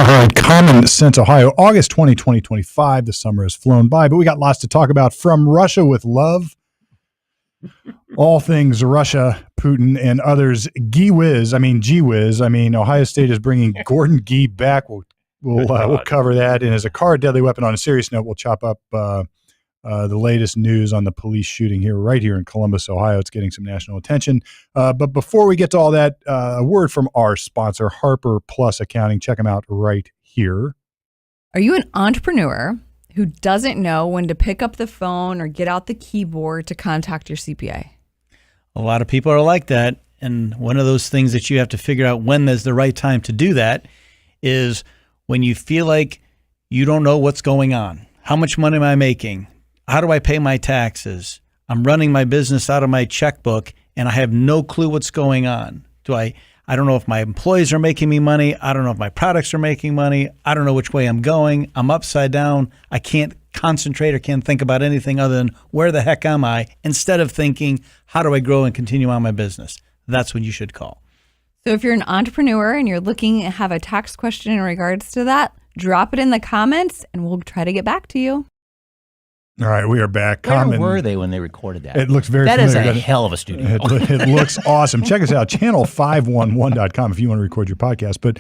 right, Common Sense Ohio, August 20, 2025. The summer has flown by, but we got lots to talk about. From Russia with love, all things Russia, Putin, and others. Gee whiz. Ohio State is bringing Gordon Gee back. We'll cover that. And as a car, deadly weapon. On a serious note, we'll chop up the latest news on the police shooting right here in Columbus, Ohio. It's getting some national attention. But before we get to all that, a word from our sponsor, Harper Plus Accounting. Check them out right here. Are you an entrepreneur who doesn't know when to pick up the phone or get out the keyboard to contact your CPA? A lot of people are like that. And one of those things that you have to figure out when there's the right time to do that is when you feel like you don't know what's going on. How much money am I making? How do I pay my taxes? I'm running my business out of my checkbook and I have no clue what's going on. I don't know if my employees are making me money. I don't know if my products are making money. I don't know which way I'm going. I'm upside down. I can't concentrate or can't think about anything other than where the heck am I, instead of thinking, how do I grow and continue on my business? That's when you should call. So if you're an entrepreneur and you're looking to have a tax question in regards to that, drop it in the comments and we'll try to get back to you. All right, we are back. Where were they when they recorded that? It looks very That familiar. is a hell of a studio. It looks awesome. Check us out, channel511.com if you want to record your podcast. But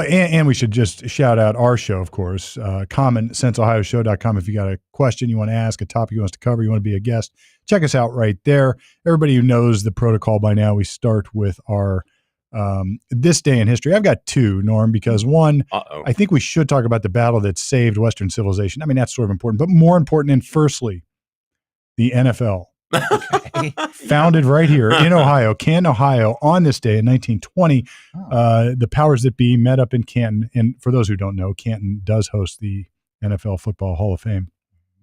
and we should just shout out our show, of course, commonsenseohioshow.com. If you got a question you want to ask, a topic you want us to cover, you want to be a guest, check us out right there. Everybody who knows the protocol by now, we start with our this day in history. I've got two, Norm, because one, I think we should talk about the battle that saved Western civilization. I mean, that's sort of important, but more important, and firstly, the NFL. Okay. Founded right here in Ohio, Canton, Ohio, on this day in 1920. The powers that be met up in Canton. And for those who don't know, Canton does host the NFL Football Hall of Fame.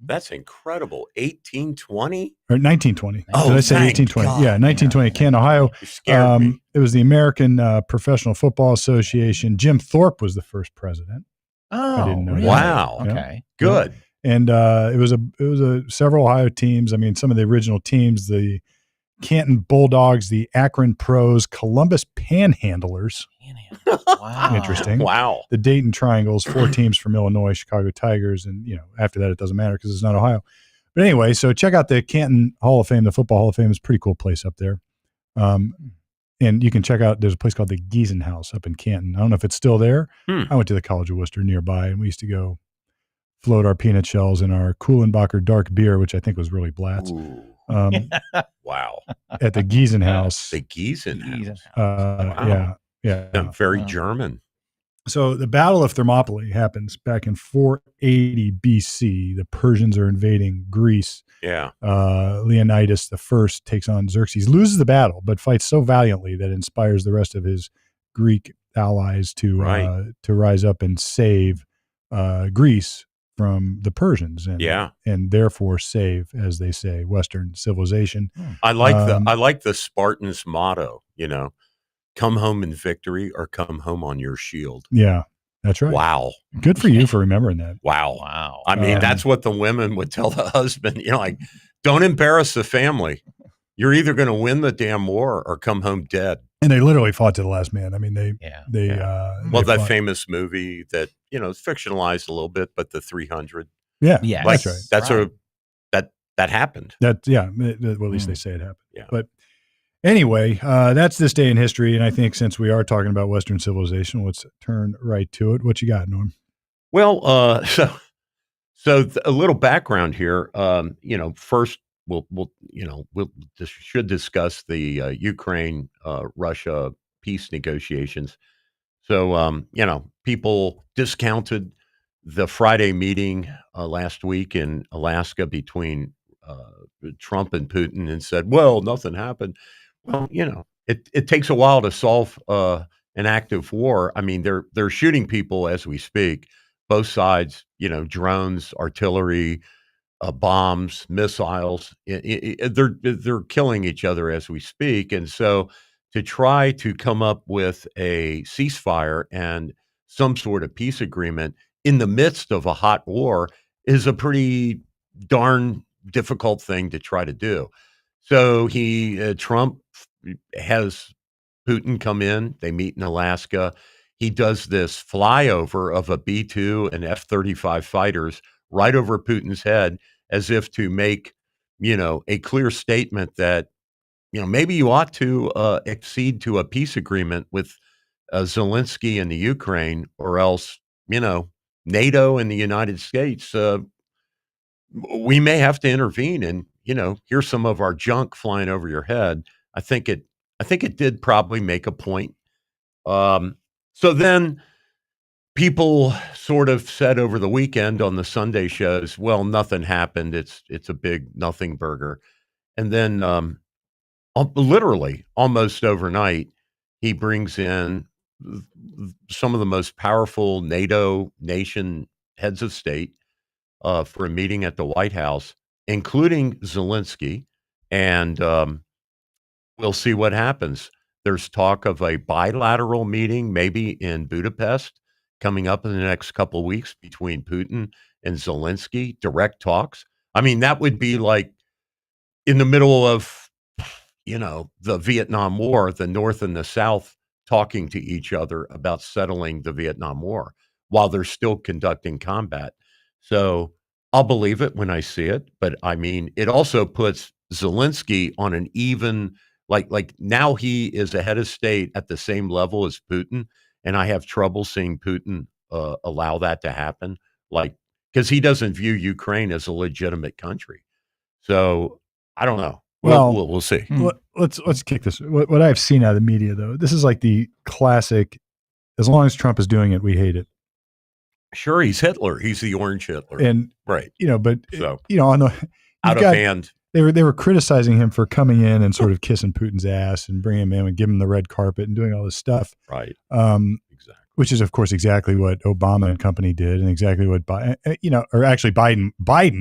That's incredible. 1820? Or 1920. Oh, did I say 1820? God. Yeah, 1920, Canton, Ohio. You scared me. It was the American Professional Football Association. Jim Thorpe was the first president. Oh, I didn't know that. Wow. Yeah. Okay. Good. And it was several Ohio teams. I mean, some of the original teams, the Canton Bulldogs, the Akron Pros, Columbus Panhandlers. Wow. Interesting. Wow. The Dayton Triangles, 4 teams from Illinois, Chicago Tigers, and after that it doesn't matter because it's not Ohio. But anyway, so check out the Canton Hall of Fame, the Football Hall of Fame. Is a pretty cool place up there. And you can check out, there's a place called the Giesen House up in Canton. I don't know if it's still there. I went to the College of Worcester nearby, and we used to go float our peanut shells in our Kuhlenbacher dark beer, which I think was really Blatz. Wow. At the Giesen House. The Giesen House. Wow. Yeah. Very German. So the Battle of Thermopylae happens back in 480 BC. The Persians are invading Greece. Yeah. Leonidas I takes on Xerxes, loses the battle, but fights so valiantly that it inspires the rest of his Greek allies to rise up and save Greece from the Persians, and therefore save, as they say, Western civilization. I like the Spartans' motto. Come home in victory or come home on your shield. Yeah, that's right. Wow. Good for you for remembering that. Wow. I mean, that's what the women would tell the husband, like, don't embarrass the family. You're either going to win the damn war or come home dead. And they literally fought to the last man. I mean, that famous movie that, it's fictionalized a little bit, but the 300. Yeah. Like, that's right. That happened. Well, at least they say it happened. Yeah. But anyway, that's this day in history. And I think since we are talking about Western civilization, let's turn right to it. What you got, Norm? Well, so a little background here. First we'll should discuss the Ukraine Russia peace negotiations. So people discounted the Friday meeting last week in Alaska between Trump and Putin and said, well, nothing happened. Well, it takes a while to solve an active war. I mean, they're shooting people as we speak, both sides, drones, artillery, bombs, missiles. They're killing each other as we speak. And so to try to come up with a ceasefire and some sort of peace agreement in the midst of a hot war is a pretty darn difficult thing to try to do. So Trump has Putin come in. They meet in Alaska. he does this flyover of a B-2 and F-35 fighters right over Putin's head as if to make, a clear statement that, maybe you ought to accede to a peace agreement with Zelensky and the Ukraine, or else, NATO and the United States, we may have to intervene. And here's some of our junk flying over your head. I think it did probably make a point. So then people sort of said over the weekend on the Sunday shows, well, nothing happened. It's a big nothing burger. And then literally almost overnight, he brings in some of the most powerful NATO nation heads of state for a meeting at the White House, including Zelensky. And we'll see what happens. There's talk of a bilateral meeting, maybe in Budapest, coming up in the next couple of weeks between Putin and Zelensky, direct talks. I mean, that would be like in the middle of, the Vietnam War, the North and the South talking to each other about settling the Vietnam War while they're still conducting combat. So I'll believe it when I see it. But I mean, it also puts Zelensky on an even, like now he is a head of state at the same level as Putin. And I have trouble seeing Putin allow that to happen, because he doesn't view Ukraine as a legitimate country. So I don't know. Well, we'll see. Let's kick this. What I've seen out of the media, though, this is like the classic. As long as Trump is doing it, we hate it. Sure, he's Hitler. He's the orange Hitler, and right. But So on the out of hand. They were criticizing him for coming in and sort of kissing Putin's ass and bringing him in and giving him the red carpet and doing all this stuff. Right. Exactly. Which is, of course, exactly what Obama and company did, and exactly what Biden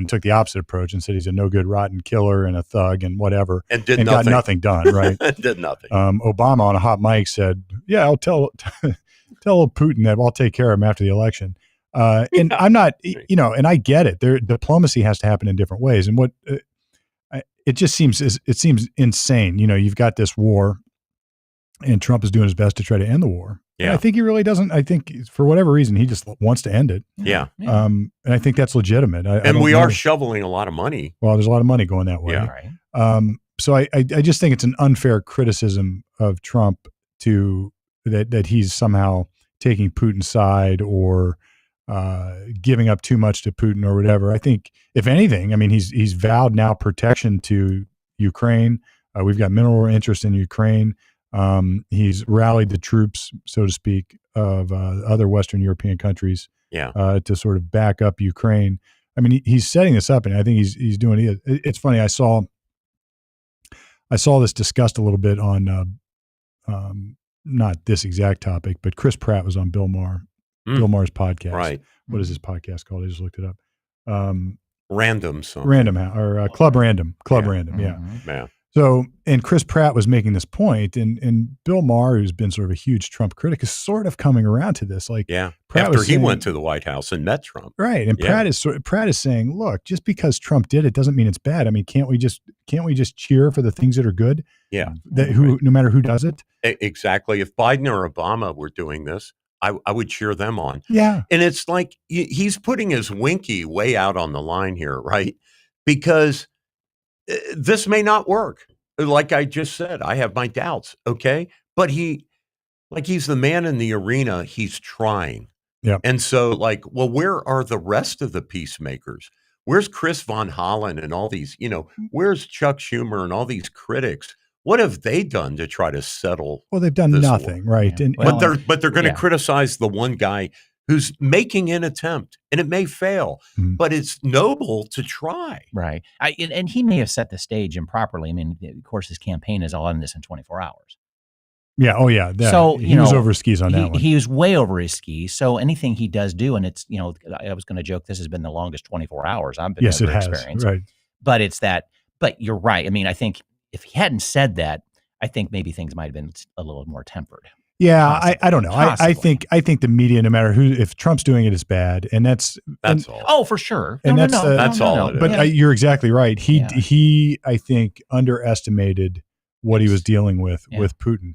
took the opposite approach and said he's a no good, rotten killer and a thug and whatever, and nothing. Got nothing done. Right. Did nothing. Obama on a hot mic said, "Yeah, I'll tell Putin that I'll take care of him after the election." And I'm not, and I get it. Diplomacy has to happen in different ways, and what. It just seems insane. You've got this war, and Trump is doing his best to try to end the war. Yeah, and I think he really doesn't. I think for whatever reason, he just wants to end it. Yeah. And I think that's legitimate. And we are shoveling a lot of money. Well, there's a lot of money going that way. Yeah. Right. So I just think it's an unfair criticism of Trump that he's somehow taking Putin's side or giving up too much to Putin or whatever. I think, if anything, I mean, he's vowed now protection to Ukraine. We've got mineral interest in Ukraine. He's rallied the troops, so to speak, of other Western European countries to sort of back up Ukraine. I mean, he's setting this up, and I think he's doing it. It's funny. I saw this discussed a little bit on not this exact topic, but Chris Pratt was on Bill Maher's podcast. Right. What is his podcast called? I just looked it up. Random something. Club Random. Yeah. Yeah. So, and Chris Pratt was making this point, and Bill Maher, who's been sort of a huge Trump critic, is sort of coming around to this. Pratt after he went to the White House and met Trump, right? And Pratt is saying, look, just because Trump did it doesn't mean it's bad. I mean, can't we just cheer for the things that are good? Yeah, no matter who does it. Exactly. If Biden or Obama were doing this, I would cheer them on. Yeah, and it's like he's putting his winky way out on the line here, right? Because this may not work. Like I just said, I have my doubts. Okay. But he's the man in the arena. He's trying. Yeah. And so where are the rest of the peacemakers? Where's Chris Von Hollen and all these, where's Chuck Schumer and all these critics? What have they done to try to settle? Well, they've done nothing. War? Right. Yeah. But they're going to criticize the one guy who's making an attempt, and it may fail, but it's noble to try. Right. And he may have set the stage improperly. I mean, of course, his campaign is all in this in 24 hours. Yeah. Oh, yeah. So, he was over his skis on that one. He was way over his skis. So anything he does do, and it's, I was going to joke, this has been the longest 24 hours I've been yes, it has. experience. Right. But but you're right. I mean, I think if he hadn't said that, I think maybe things might have been a little more tempered. Yeah, I don't know. I think the media, no matter if Trump's doing it, is bad, and that's all. Oh, for sure. And that's all. But you're exactly right. He I think underestimated what he was dealing with Putin,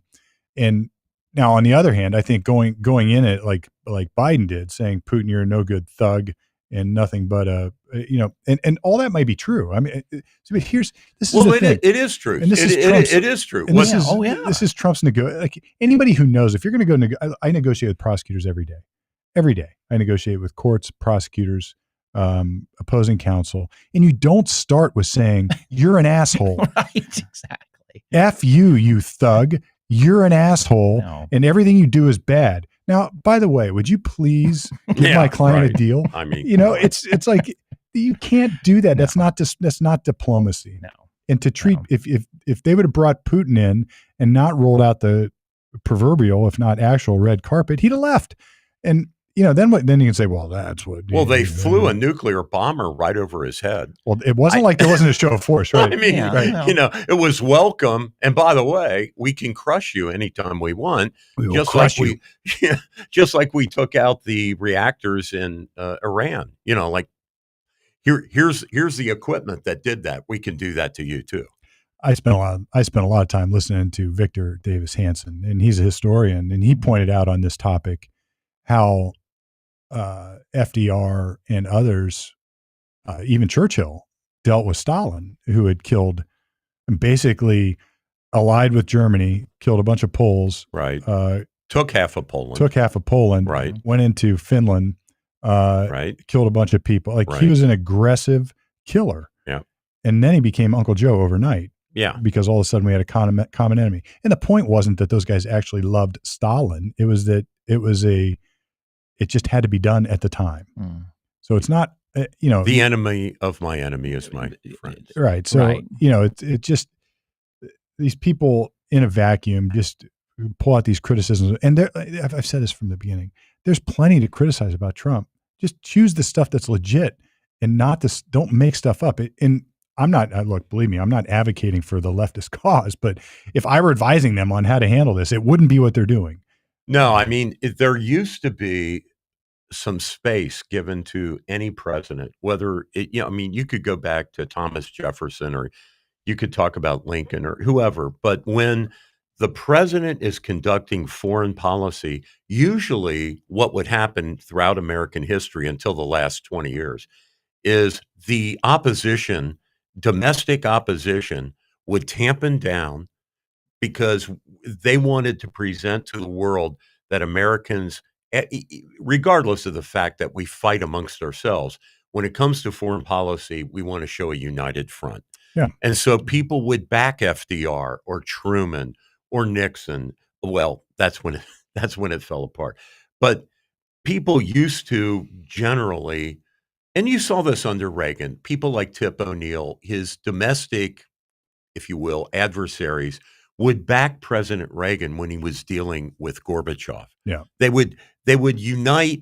and Now, on the other hand, I think going in it like Biden did, saying Putin, you're a no good thug and nothing but and all that might be true. I mean, this is the thing. It is true. And this is it is true. And this is Trump's like anybody who knows, if you're going to go, I negotiate with prosecutors every day. Every day, I negotiate with courts, prosecutors, opposing counsel, and you don't start with saying you're an asshole. Right, exactly. F you, you thug. You're an asshole, and everything you do is bad. Now, by the way, would you please give my client a deal? I mean, it's like you can't do that. No. That's not diplomacy. No. And to treat if they would have brought Putin in and not rolled out the proverbial, if not actual, red carpet, he'd have left. And then you can say, well, that's what. Well, they flew a nuclear bomber right over his head. Well, it wasn't like there wasn't a show of force, right? I mean, it was welcome. And by the way, we can crush you anytime we want. Just like we took out the reactors in Iran. Like here's the equipment that did that. We can do that to you too. I spent a lot of time listening to Victor Davis Hanson, and he's a historian, and he pointed out on this topic how FDR and others, even Churchill, dealt with Stalin, who had killed, basically allied with Germany, killed a bunch of Poles. Right. Took half of Poland. Right. Went into Finland. Right. Killed a bunch of people. He was an aggressive killer. Yeah. And then he became Uncle Joe overnight. Yeah. Because all of a sudden we had a common enemy. And the point wasn't that those guys actually loved Stalin. It was that it just had to be done at the time. So it's not, the enemy of my enemy is my friend. Right. So, it just, these people in a vacuum just pull out these criticisms. And I've said this from the beginning. There's plenty to criticize about Trump. Just choose the stuff that's legit and don't make stuff up. And I'm not, believe me, I'm not advocating for the leftist cause, but if I were advising them on how to handle this, it wouldn't be what they're doing. No, I mean, there used to be some space given to any president, whether you could go back to Thomas Jefferson, or you could talk about Lincoln or whoever, but when the president is conducting foreign policy, usually what would happen throughout American history until the last 20 years is the opposition, domestic opposition, would tampen down because they wanted to present to the world that Americans, regardless of the fact that we fight amongst ourselves, when it comes to foreign policy, we want to show a united front. Yeah. And so people would back FDR or Truman or Nixon. Well, that's when it fell apart. But people used to generally, and you saw this under Reagan, people like Tip O'Neill, his domestic, if you will, adversaries, would back President Reagan when he was dealing with Gorbachev. Yeah. They would unite,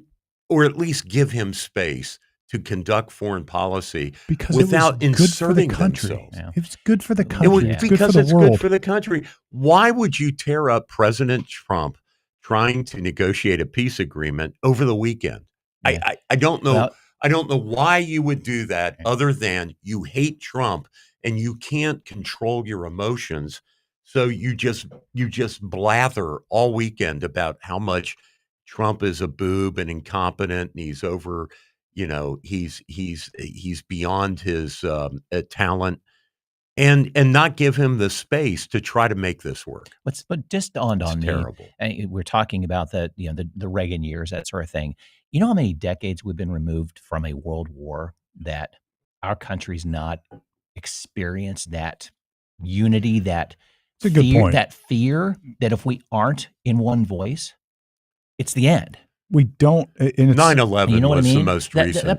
or at least give him space to conduct foreign policy because without inserting the country. themselves. Yeah. It was good for the country. Because it's good for the country. Why would you tear up President Trump trying to negotiate a peace agreement over the weekend? Yeah. I don't know. I don't know why you would do that, other than you hate Trump and you can't control your emotions. So you just blather all weekend about how much Trump is a boob and incompetent, and he's over, he's beyond his talent, and not give him the space to try to make this work. But just dawned on me. Terrible. We're talking about the Reagan years, that sort of thing. You know how many decades we've been removed from a world war that our country's not experienced that unity, that That's a good point. That fear that if we aren't in one voice, it's the end. We don't. 9/11 was the most recent.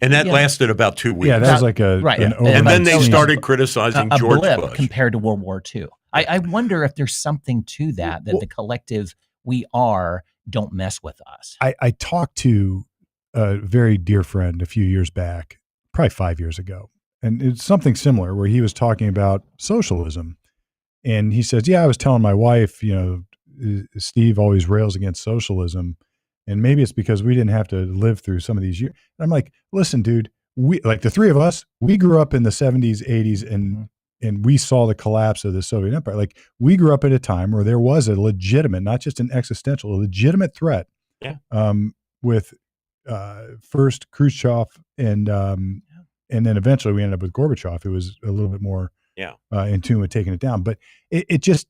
And that lasted about 2 weeks. Yeah, that was like an and then they started criticizing George Bush. Compared to World War II. I wonder if there's something to that the collective we are don't mess with us. I talked to a very dear friend a few years back, probably 5 years ago, and it's something similar where he was talking about socialism. And he says, I was telling my wife, Steve always rails against socialism. And maybe it's because we didn't have to live through some of these years. And I'm like, listen, dude, we, like the three of us, we grew up in the 70s, 80s, and we saw the collapse of the Soviet Empire. Like, we grew up at a time where there was a legitimate, not just an existential, a legitimate threat. Yeah. With first Khrushchev and then eventually we ended up with Gorbachev, who was a little bit more in tune with taking it down. But it just,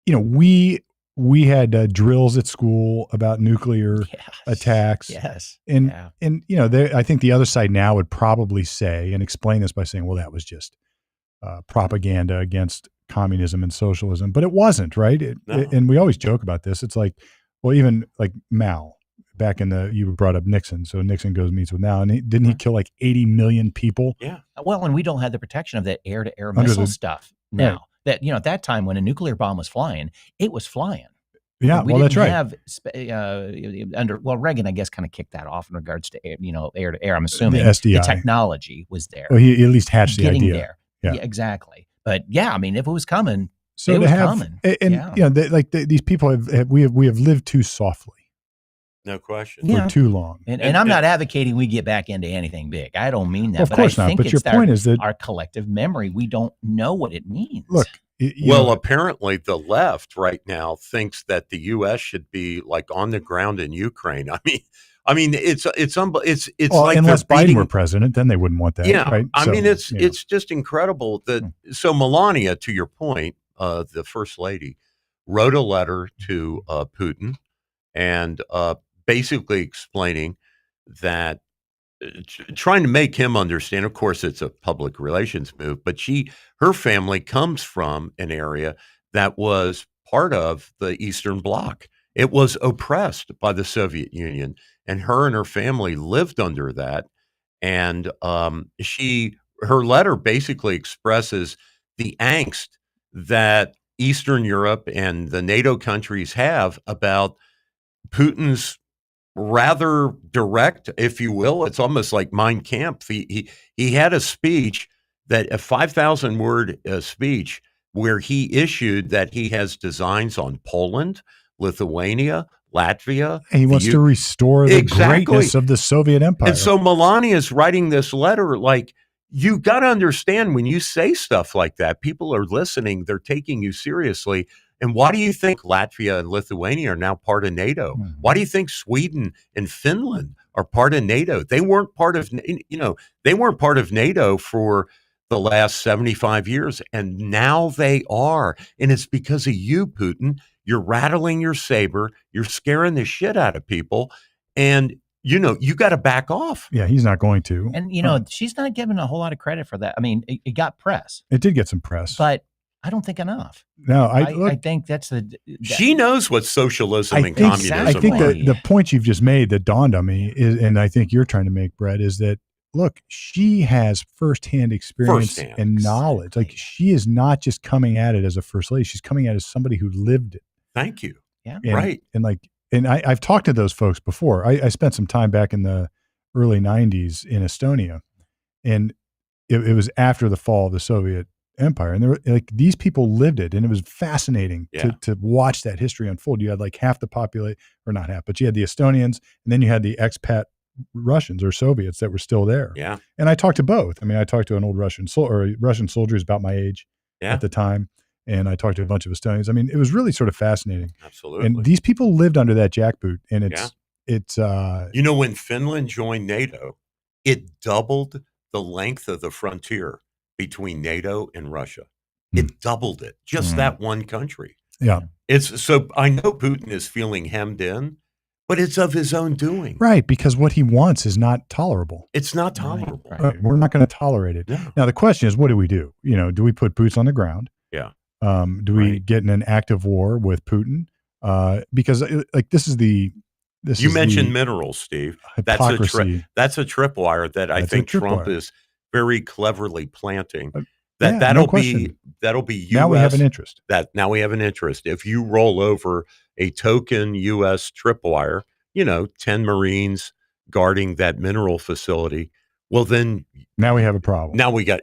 we had drills at school about nuclear attacks. Yes. And I think the other side now would probably say and explain this by saying, well, that was just propaganda against communism and socialism, but it wasn't, right? And we always joke about this. It's like, well, even like Mao back you brought up Nixon. So Nixon goes meets with Mao, and didn't he kill like 80 million people? Yeah. Well, and we don't have the protection of that air-to-air missile stuff now. Right. That, at that time when a nuclear bomb was flying, it was flying. Yeah, well, that's right. Reagan, I guess, kind of kicked that off in regards to air to air. I'm assuming the technology was there. Well, he at least hatched the idea. There. Yeah, exactly. But yeah, I mean, if it was coming, so it was coming. And these people we have lived too softly. No question. For too long. And I'm not advocating we get back into anything big. I don't mean that. Of course not. But your point is that our collective memory, we don't know what it means. Look. Apparently the left right now thinks that the U.S. should be like on the ground in Ukraine. I mean, it's like unless Biden were president, then they wouldn't want that. Yeah, right? I mean, it's just incredible that. So Melania, to your point, the first lady, wrote a letter to Putin, and basically explaining that. Trying to make him understand. Of course, it's a public relations move, but her family comes from an area that was part of the Eastern Bloc. It was oppressed by the Soviet Union, and her family lived under that. And her letter basically expresses the angst that Eastern Europe and the NATO countries have about Putin's rather direct, if you will. It's almost like Mein Kampf. He had a speech, a 5,000 word speech, where he issued that he has designs on Poland, Lithuania, Latvia. And he wants to restore the greatness of the Soviet Empire. And so Melania is writing this letter like, you got to understand, when you say stuff like that, people are listening, they're taking you seriously. And why do you think Latvia and Lithuania are now part of NATO? Mm-hmm. Why do you think Sweden and Finland are part of NATO? They weren't part of, they weren't part of NATO for the last 75 years, and now they are. And it's because of you, Putin. You're rattling your saber. You're scaring the shit out of people. And, you got to back off. Yeah, he's not going to. And, she's not given a whole lot of credit for that. I mean, it got press. It did get some press. But I don't think enough. No, I think that's she knows what socialism and communism I think the point you've just made that dawned on me is, and I think you're trying to make, Brett, is that, look, she has firsthand experience and knowledge. Like, she is not just coming at it as a first lady. She's coming at it as somebody who lived it. Thank you. Yeah. Right. And I've talked to those folks before. I spent some time back in the early 90s in Estonia, and it was after the fall of the Soviet Empire, and there were, like, these people lived it, and it was fascinating to watch that history unfold. You had like half the population, or not half, but you had the Estonians, and then you had the expat Russians or Soviets that were still there. Yeah. And I talked to both. I mean, I talked to an old Russian soldier who's about my age at the time, and I talked to a bunch of Estonians. I mean, it was really sort of fascinating. Absolutely. And these people lived under that jackboot, and it's when Finland joined NATO, it doubled the length of the frontier between NATO and Russia. It doubled it, just that one country. Yeah. It's so I know Putin is feeling hemmed in, but it's of his own doing. Right, because what he wants is not tolerable. It's not tolerable. Right. We're not going to tolerate it. No. Now, the question is, what do we do? Do we put boots on the ground? Yeah. Do we get in an active war with Putin? Because this is the you mentioned minerals, Steve. Hypocrisy. That's a tripwire that I think Trump is very cleverly planting. That'll be U.S. Now we have an interest. Now we have an interest. If you roll over a token U.S. tripwire, 10 Marines guarding that mineral facility, well, then now we have a problem. Now we got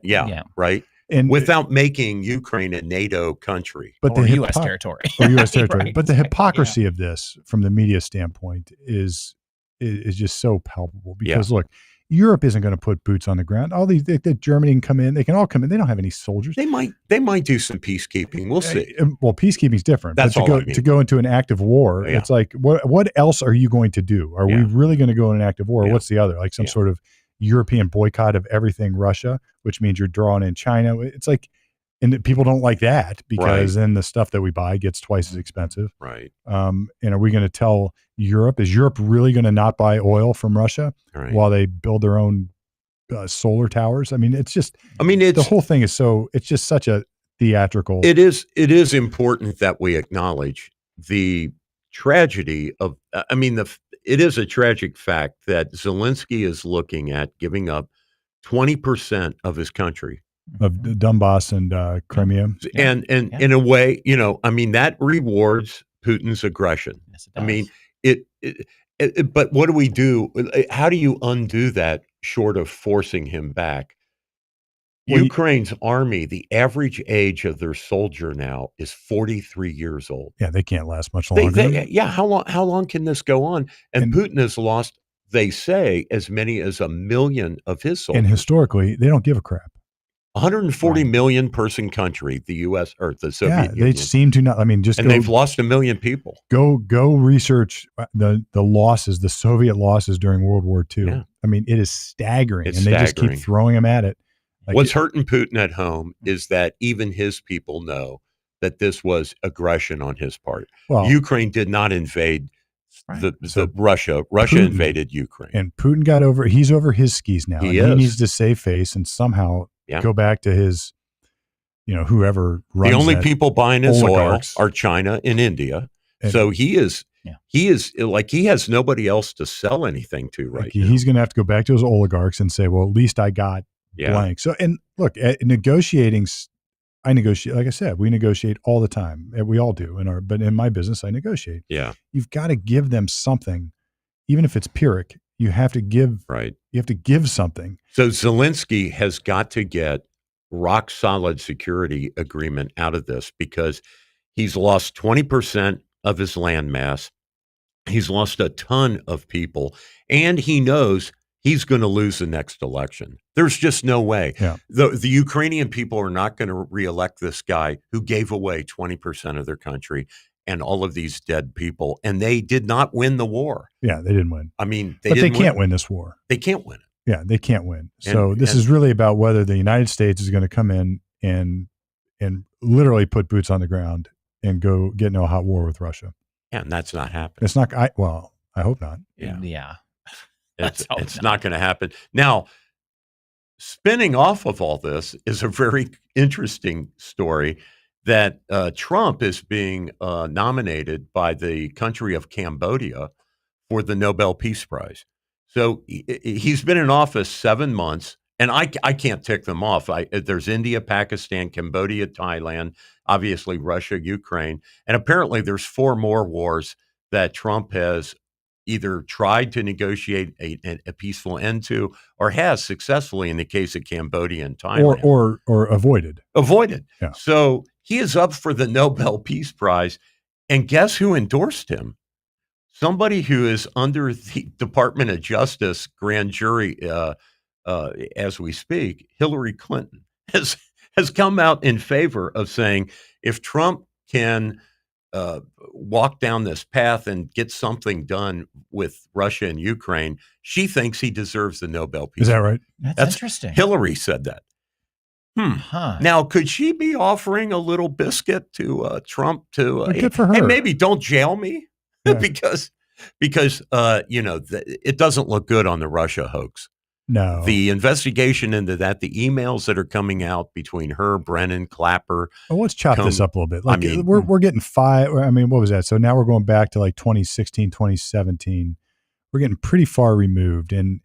right. And without making Ukraine a NATO country, but the U.S. territory, or U.S. territory. Right. But the hypocrisy of this, from the media standpoint, is just so palpable. Because look, Europe isn't going to put boots on the ground. All these, Germany can come in. They can all come in. They don't have any soldiers. They might do some peacekeeping. We'll see. Well, peacekeeping is different. That's but to all go I mean. to go into an active war, Yeah. it's like what else are you going to do? Are we really going to go in an active war? Yeah. What's the other? Like some sort of European boycott of everything Russia, which means you're drawing in China. It's like, and people don't like that because then the stuff that we buy gets twice as expensive. Right. And are we going to tell Europe? Is Europe really going to not buy oil from Russia while they build their own solar towers? I mean, it's just. I mean, the whole thing is so. It's just such a theatrical. It is. It is important that we acknowledge the tragedy of. I mean, it is a tragic fact that Zelensky is looking at giving up 20% of his country. Of Donbass and Crimea. And in a way, I mean, that rewards Putin's aggression. Yes, I mean, but what do we do? How do you undo that short of forcing him back? Well, Ukraine's army, the average age of their soldier now is 43 years old. Yeah, they can't last much longer. How long can this go on? And Putin has lost, they say, as many as 1 million of his soldiers. And historically, they don't give a crap. 140 million person country, the U.S. or the Soviet Union. They seem to not. I mean, they've lost 1 million people. Go research the losses, the Soviet losses during World War II. Yeah. I mean, it is staggering, they just keep throwing them at it. Like What's hurting Putin at home is that even his people know that this was aggression on his part. Well, Ukraine did not invade Russia. Russia invaded Ukraine, and Putin he's over his skis now. He needs to save face and somehow. Go back to his, whoever runs the only people buying his oligarchs. oil are China and India. And so he is like, he has nobody else to sell anything to right now. He's going to have to go back to his oligarchs and say, well, at least I got blank. So, and look, negotiating, I negotiate, like I said, we negotiate all the time. We all do but in my business, I negotiate. Yeah. You've got to give them something, even if it's Pyrrhic. You have to give You have to give something. So Zelensky has got to get rock solid security agreement out of this because he's lost 20% of his land mass. He's lost a ton of people, and he knows he's going to lose the next election. There's just no way. Yeah. The Ukrainian people are not going to reelect this guy who gave away 20% of their country and all of these dead people, and they did not win the war. Yeah, they didn't win. I mean, they can't win this war. They can't win it. Yeah, they can't win. So this is really about whether the United States is going to come in and literally put boots on the ground and go get into a hot war with Russia. Yeah, and that's not happening. It's not. I hope not. Yeah. It's not going to happen. Now, spinning off of all this is a very interesting story that Trump is being nominated by the country of Cambodia for the Nobel Peace Prize. So he's been in office 7 months, and I can't tick them off. There's India, Pakistan, Cambodia, Thailand, obviously Russia, Ukraine, and apparently there's 4 more wars that Trump has either tried to negotiate a peaceful end to, or has successfully in the case of Cambodia and Thailand, or avoided. Yeah. So he is up for the Nobel Peace Prize, and guess who endorsed him? Somebody who is under the Department of Justice grand jury as we speak. Hillary Clinton has come out in favor of saying if Trump can walk down this path and get something done with Russia and Ukraine, she thinks he deserves the Nobel Peace Prize. Is that right? That's interesting. Hillary said that. Now, could she be offering a little biscuit to Trump to good for her. Hey, maybe don't jail me because it doesn't look good on the Russia hoax. No. The investigation into that, the emails that are coming out between her, Brennan, Clapper. Well, let's chop this up a little bit. Like, we're getting 5. I mean, what was that? So now we're going back to like 2016, 2017. We're getting pretty far removed. And,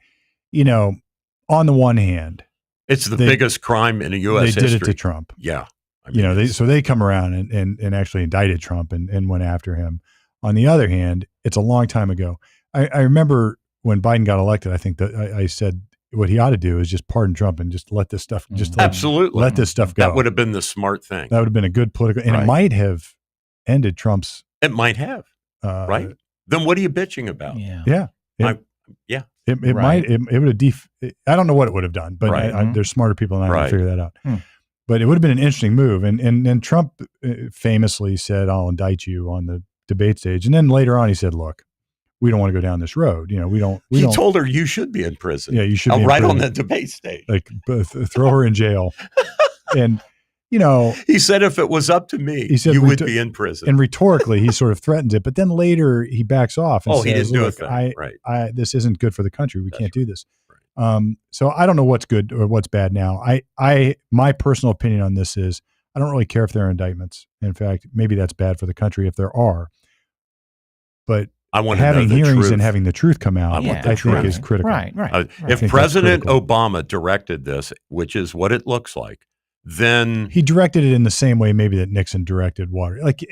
on the one hand, it's the biggest crime in a U.S. history. They did it to Trump. Yeah. I mean, they come around and actually indicted Trump and went after him. On the other hand, it's a long time ago. I remember when Biden got elected, I think that I said what he ought to do is just pardon Trump and just let this stuff, absolutely let this stuff go. That would have been the smart thing. That would have been a good political, and it might have ended Trump's. It might have, right? Then what are you bitching about? Yeah. I Yeah. It Right. might, it would have, I don't know what it would have done, but Right. there's smarter people than I to Right. figure that out. Hmm. But it would have been an interesting move. And Trump famously said, I'll indict you on the debate stage. And then later on, he said, look, we don't want to go down this road. We don't. He told her you should be in prison. Yeah, you should be in right on prison. the debate stage. Like throw her in jail. And, he said, if it was up to me, He said you would be in prison. and rhetorically, he sort of threatens it. But then later he backs off and says, he didn't do look, a thing. Right. this isn't good for the country. We That's can't do this. Right. So I don't know what's good or what's bad now. My personal opinion on this is I don't really care if there are indictments. In fact, maybe that's bad for the country if there are. But I want to having know the hearings truth. and having the truth come out, want the I think is truth. critical. Right. I If think that's President critical. Obama directed this, which is what it looks like, then He directed it in the same way maybe that Nixon directed water. Like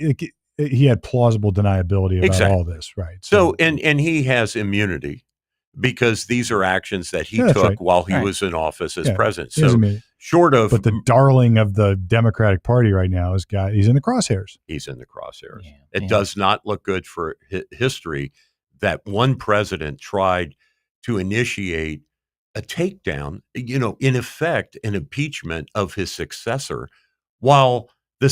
he had plausible deniability about Exactly. all this, right? so and he has immunity because these are actions that he Yeah, that's took right. while he Right. was in office as Yeah, president. he has So immunity. short of, But the darling of the Democratic Party right now he's in the crosshairs. he's in the crosshairs. Yeah. It Yeah. does not look good for history that one president tried to initiate a takedown, in effect, an impeachment of his successor, while the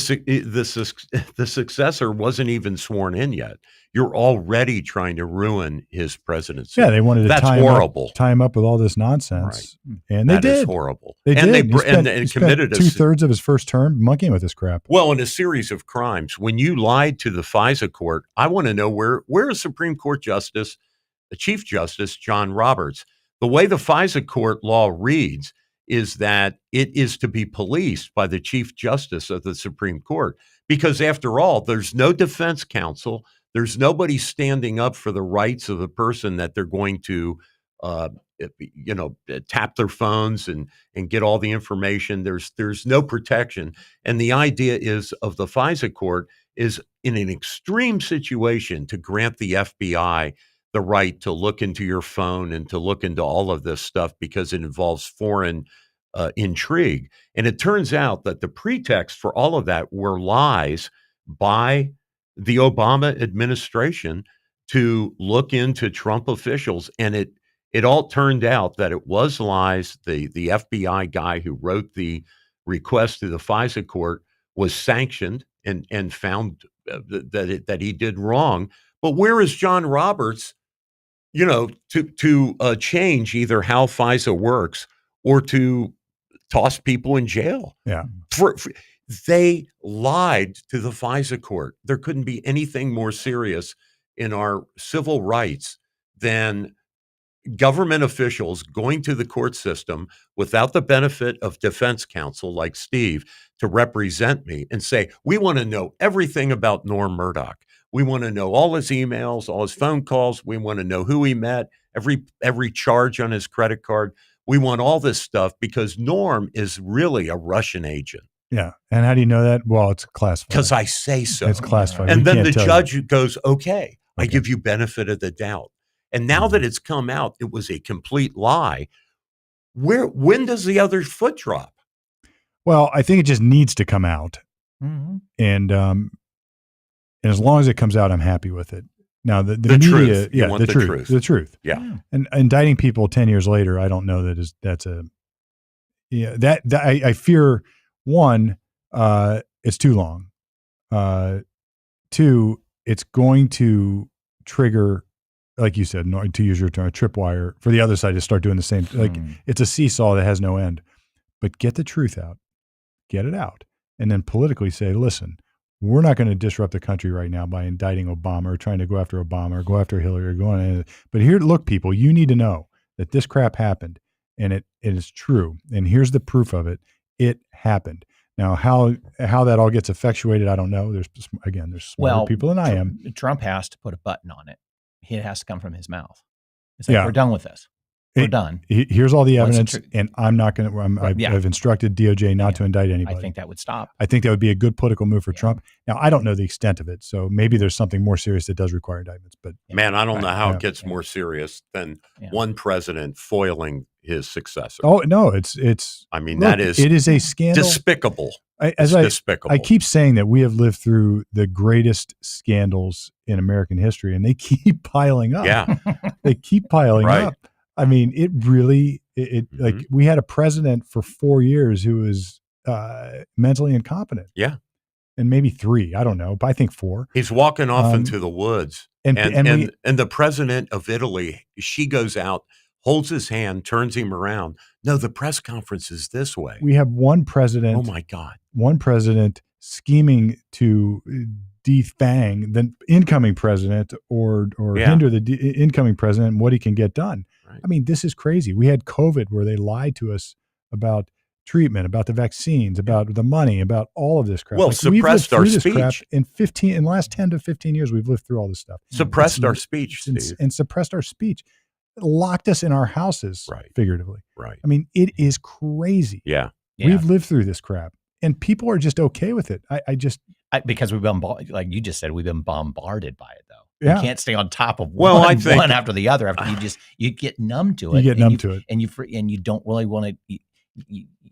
successor wasn't even sworn in yet. You're already trying to ruin his presidency. Yeah, they wanted to That's tie horrible. him up with all this nonsense, and they That is did. horrible. They and did. they and committed a 2/3 of his first term monkeying with this crap. Well, in a series of crimes, when you lied to the FISA court, I want to know where is Supreme Court Justice, the Chief Justice, John Roberts. The way the FISA court law reads is that it is to be policed by the Chief Justice of the Supreme Court. Because after all, there's no defense counsel. There's nobody standing up for the rights of the person that they're going to, tap their phones and get all the information. There's no protection. And the idea is of the FISA court is in an extreme situation to grant the FBI the right to look into your phone and to look into all of this stuff because it involves foreign intrigue. And it turns out that the pretext for all of that were lies by the Obama administration to look into Trump officials. And it all turned out that it was lies. The FBI guy who wrote the request to the FISA court was sanctioned and found that he did wrong. But where is John Roberts, to change either how FISA works or to toss people in jail? Yeah. They lied to the FISA court. There couldn't be anything more serious in our civil rights than government officials going to the court system without the benefit of defense counsel like Steve to represent me and say, we want to know everything about Norm Murdock. We want to know all his emails, all his phone calls. We want to know who he met, every charge on his credit card. We want all this stuff because Norm is really a Russian agent. Yeah. And how do you know that? Well, it's classified. Because I say so. It's classified. And We then can't the tell judge you. goes, okay, I Okay. give you benefit of the doubt. And now that it's come out, it was a complete lie. When does the other foot drop? Well, I think it just needs to come out. Mhm. And as long as it comes out, I'm happy with it. Now the The media, truth. You yeah, want the the truth, truth. the truth. Yeah. And indicting people 10 years later, I don't know that I fear one, it's too long. Two, it's going to trigger, like you said, to use your term, a tripwire for the other side to start doing the same. Like it's a seesaw that has no end. But get the truth out, get it out, and then politically say, listen, we're not going to disrupt the country right now by indicting Obama or trying to go after Obama or go after Hillary or going. But here, look, people, you need to know that this crap happened, and it is true. And here's the proof of it. It happened. Now, how that all gets effectuated, I don't know. There's smarter people than I am. Trump has to put a button on it. It has to come from his mouth. It's like, Yeah. we're done with this. We're done. Here's all the What's the evidence, truth? and I'm not going to. Yeah. I've instructed DOJ not Yeah. to indict anybody. I think that would stop. I think that would be a good political move for Yeah. Trump. Now, I don't know the extent of it, so maybe there's something more serious that does require indictments. But Man, I don't know how Yeah. it gets more serious than Yeah. one president foiling his successor. Oh no, it's. I mean, Look, that is it is a scandal. despicable. Despicable. I keep saying that we have lived through the greatest scandals in American history, and they keep piling up. Yeah, they keep piling Right. up. I mean, it really. Like we had a president for 4 years who was mentally incompetent. Yeah. And maybe 3, I don't know, but I think 4. He's walking off into the woods, and the president of Italy, she goes out, holds his hand, turns him around. No, the press conference is this way. We have one president. Oh my God. One president scheming to defang the incoming president or hinder the incoming president and what he can get done. Right. I mean, this is crazy. We had COVID where they lied to us about treatment, about the vaccines, about the money, about all of this crap. Well, suppressed our this crap speech. in the last 10 to 15 years. We've lived through all this stuff. Suppressed our speech, Steve. And suppressed our speech. Locked us in our houses, Right. figuratively. Right. I mean, it is crazy. Yeah. We've lived through this crap, and people are just okay with it. Because we've been, like you just said, we've been bombarded by it, though. Yeah. You can't stay on top of Well, I one, think- one after the other. After you get numb to it. You get numb to it. and you don't really want to.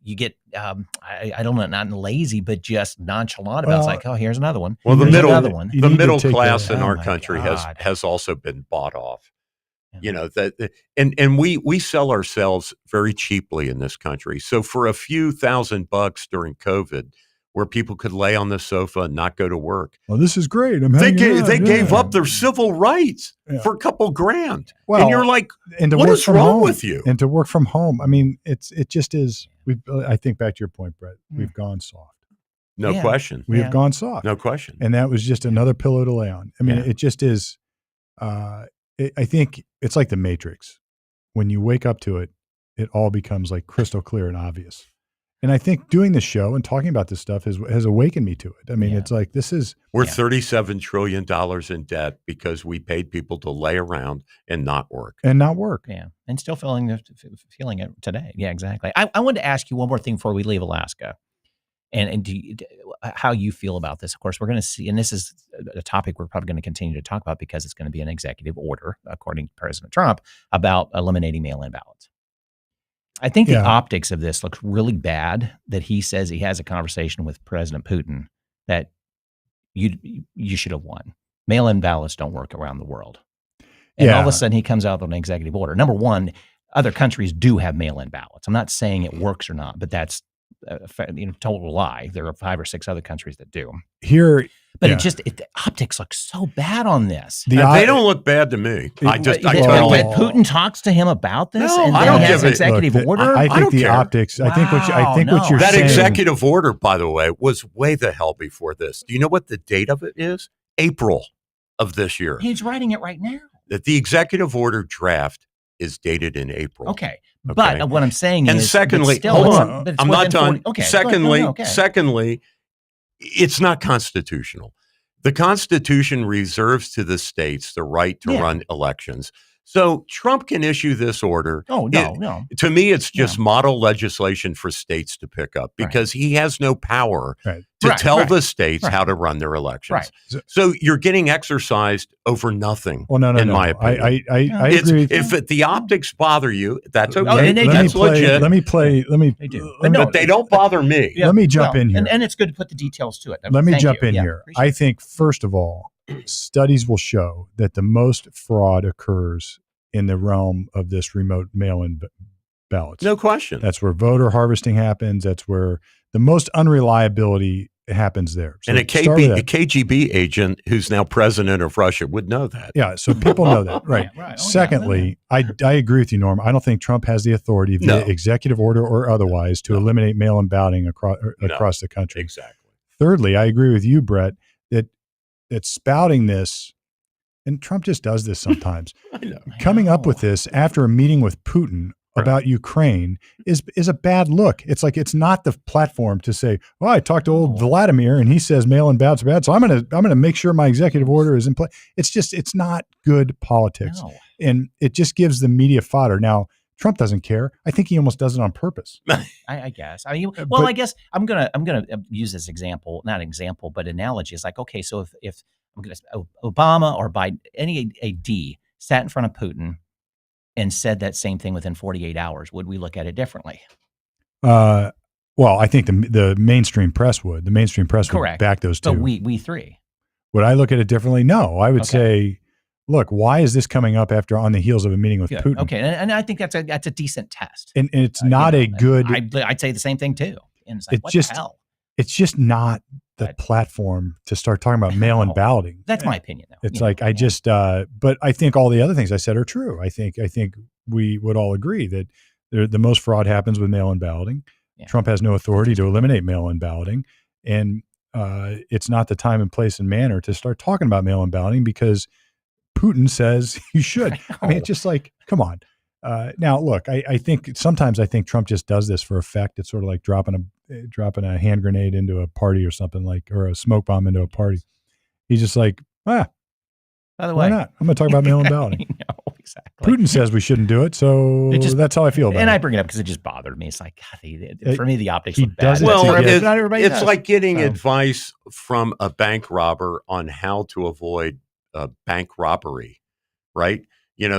You get I don't know, not lazy, but just nonchalant about it. It's like, oh, here's another one. Well, the Here's middle another one. You the need to middle take class in Oh our my country God. has also been bought off. Yeah. You know, that and we sell ourselves very cheaply in this country. So for a few $1,000 during COVID, where people could lay on the sofa and not go to work, Well, this is great. they gave up their civil rights Yeah. for a couple grand. Well, and you're like, and to what work is from wrong home, with you? And to work from home. I mean, it just is. I think back to your point, Brett. We've gone soft. No Yeah. question. We have gone soft. No question. And that was just another pillow to lay on. I mean, Yeah. it just is. I think it's like the Matrix. When you wake up to it, it all becomes like crystal clear and obvious. And I think doing the show and talking about this stuff has awakened me to it. I mean, Yeah. it's like this is. We're Yeah. $37 trillion in debt because we paid people to lay around and not work. And not work. Yeah, and still feeling it today. Yeah, exactly. I wanted to ask you one more thing before we leave Alaska, and how you feel about this. Of course, we're going to see, and this is a topic we're probably going to continue to talk about because it's going to be an executive order, according to President Trump, about eliminating mail-in ballots. I think the optics of this looks really bad. That he says he has a conversation with President Putin that you should have won. Mail-in ballots don't work around the world. And all of a sudden he comes out with an executive order. Number one, other countries do have mail-in ballots. I'm not saying it works or not, but that's a total lie. There are 5 or 6 other countries that do. Here, But the optics look so bad on this. They don't look bad to me. I But totally. Putin talks to him about this, No, and I then don't he has give an a- executive Look, order. I I think don't the care. optics. I think what Wow, you're That saying. executive order, by the way, was way the hell before this. Do you know what the date of it is? April of this year. He's writing it right now. That the executive order draft is dated in April. Okay. But what I'm saying And is, secondly, but still, hold it's- on, but it's I'm not within done. 40 okay. Secondly, it's not constitutional. The Constitution reserves to the states the right to run elections. So Trump can issue this order. Oh, no. To me, it's just model legislation for states to pick up because he has no power to tell the states how to run their elections. Right. So you're getting exercised over nothing. Well, no. in my opinion. I agree. If the optics bother you, that's okay. and they That's do. legit. Let me play. They do. But they don't bother me. Yeah. Let me jump in here. And it's good to put the details to it. Let me Thank jump you. in Yeah, here. appreciate I think, first of all, studies will show that the most fraud occurs in the realm of this remote mail-in ballots. No question. That's where voter harvesting happens. That's where the most unreliability happens there. So And a start with that. KGB agent who's now president of Russia would know that. Yeah, so people know that, right? Right. Oh, yeah, Secondly, I agree with you, Norm. I don't think Trump has the authority via executive order or otherwise to eliminate mail-in balloting across the country. Exactly. Thirdly, I agree with you, Brett, that spouting this, and Trump just does this sometimes, I know. coming up with this after a meeting with Putin about Ukraine is a bad look. It's like it's not the platform to say, "Well, I talked to old Vladimir and he says mail-in ballots are bad, so I'm gonna make sure my executive order is in place." It's not good politics, and it just gives the media fodder. Now, Trump doesn't care. I think he almost does it on purpose. I guess. I mean, I guess I'm gonna use this example, not example, but analogy. It's like, okay, so if I'm gonna Obama or Biden, any AD sat in front of Putin and said that same thing within 48 hours, would we look at it differently? Well, I think the mainstream press would. The mainstream press would Correct. back those two. But we three. Would I look at it differently? No. I would Okay. say, look, why is this coming up after on the heels of a meeting with Good. Putin? Okay, and I think that's a decent test. And it's not a good. I'd say the same thing too. And it's like, what just the hell? It's just not the platform to start talking about mail-in balloting. That's my opinion, though. It's like but I think all the other things I said are true. I think we would all agree that the most fraud happens with mail-in balloting. Yeah. Trump has no authority to eliminate mail-in balloting, and it's not the time and place and manner to start talking about mail-in balloting because Putin says you should. I mean, it's just like, come on. Now, look, I think sometimes Trump just does this for effect. It's sort of like dropping a hand grenade into a party or something or a smoke bomb into a party. He's just like, By the why way, not? I'm going to talk about mail-in balloting. No, exactly. Putin says we shouldn't do it, so that's how I feel about And it. I bring it up because it just bothered me. It's like, God, for me, the optics he look does bad. it Well, to get- not everybody it's does. like getting So- advice from a bank robber on how to avoid bank robbery, right?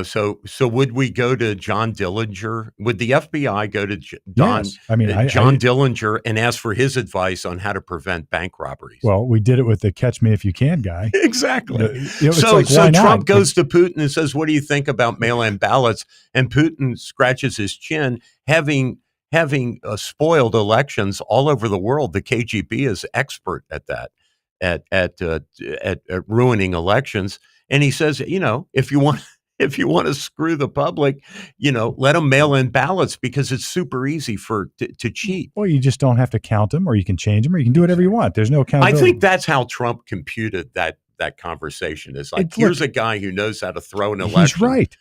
So would we go to John Dillinger? Would the FBI go to John Yes. I mean, John Dillinger and ask for his advice on how to prevent bank robberies? Well, we did it with the "Catch Me If You Can" guy. Exactly. It's So like, why not? Trump goes to Putin and says, "What do you think about mail-in ballots?" And Putin scratches his chin, having spoiled elections all over the world. The KGB is expert at that, at ruining elections. And he says, if you want to screw the public, let them mail in ballots because it's super easy to cheat. Well, you just don't have to count them, or you can change them, or you can do whatever you want. There's no I accountability. think that's how Trump computed that conversation. Is like, here's a guy who knows how to throw an election. He's right.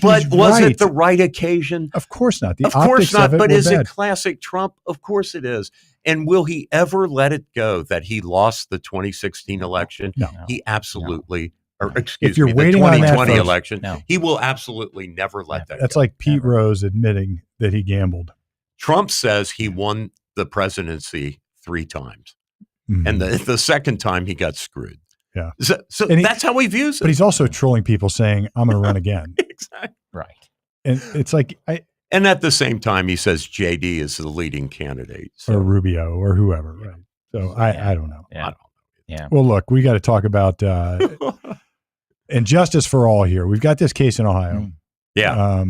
But He's was right. it the right occasion? Of course not. Of course not. But is bad. it classic Trump? Of course it is. And will he ever let it go that he lost the 2016 election? No. He absolutely. Or If excuse you're me, the waiting on that, 2020 folks, election. no. He will absolutely never let that That's go. like Pete Rose admitting that he gambled. Trump says he won the presidency 3 times. Mhm. And the second time he got screwed. Yeah. So And that's how he views it. But he's also trolling people saying, "I'm going to run again." Exactly. Right. And it's like, And at the same time, he says JD is the leading candidate. or So Rubio or whoever. Right. So I don't know. Yeah. Yeah. Well, look, we got to talk about and justice for all here. We've got this case in Ohio. yeah.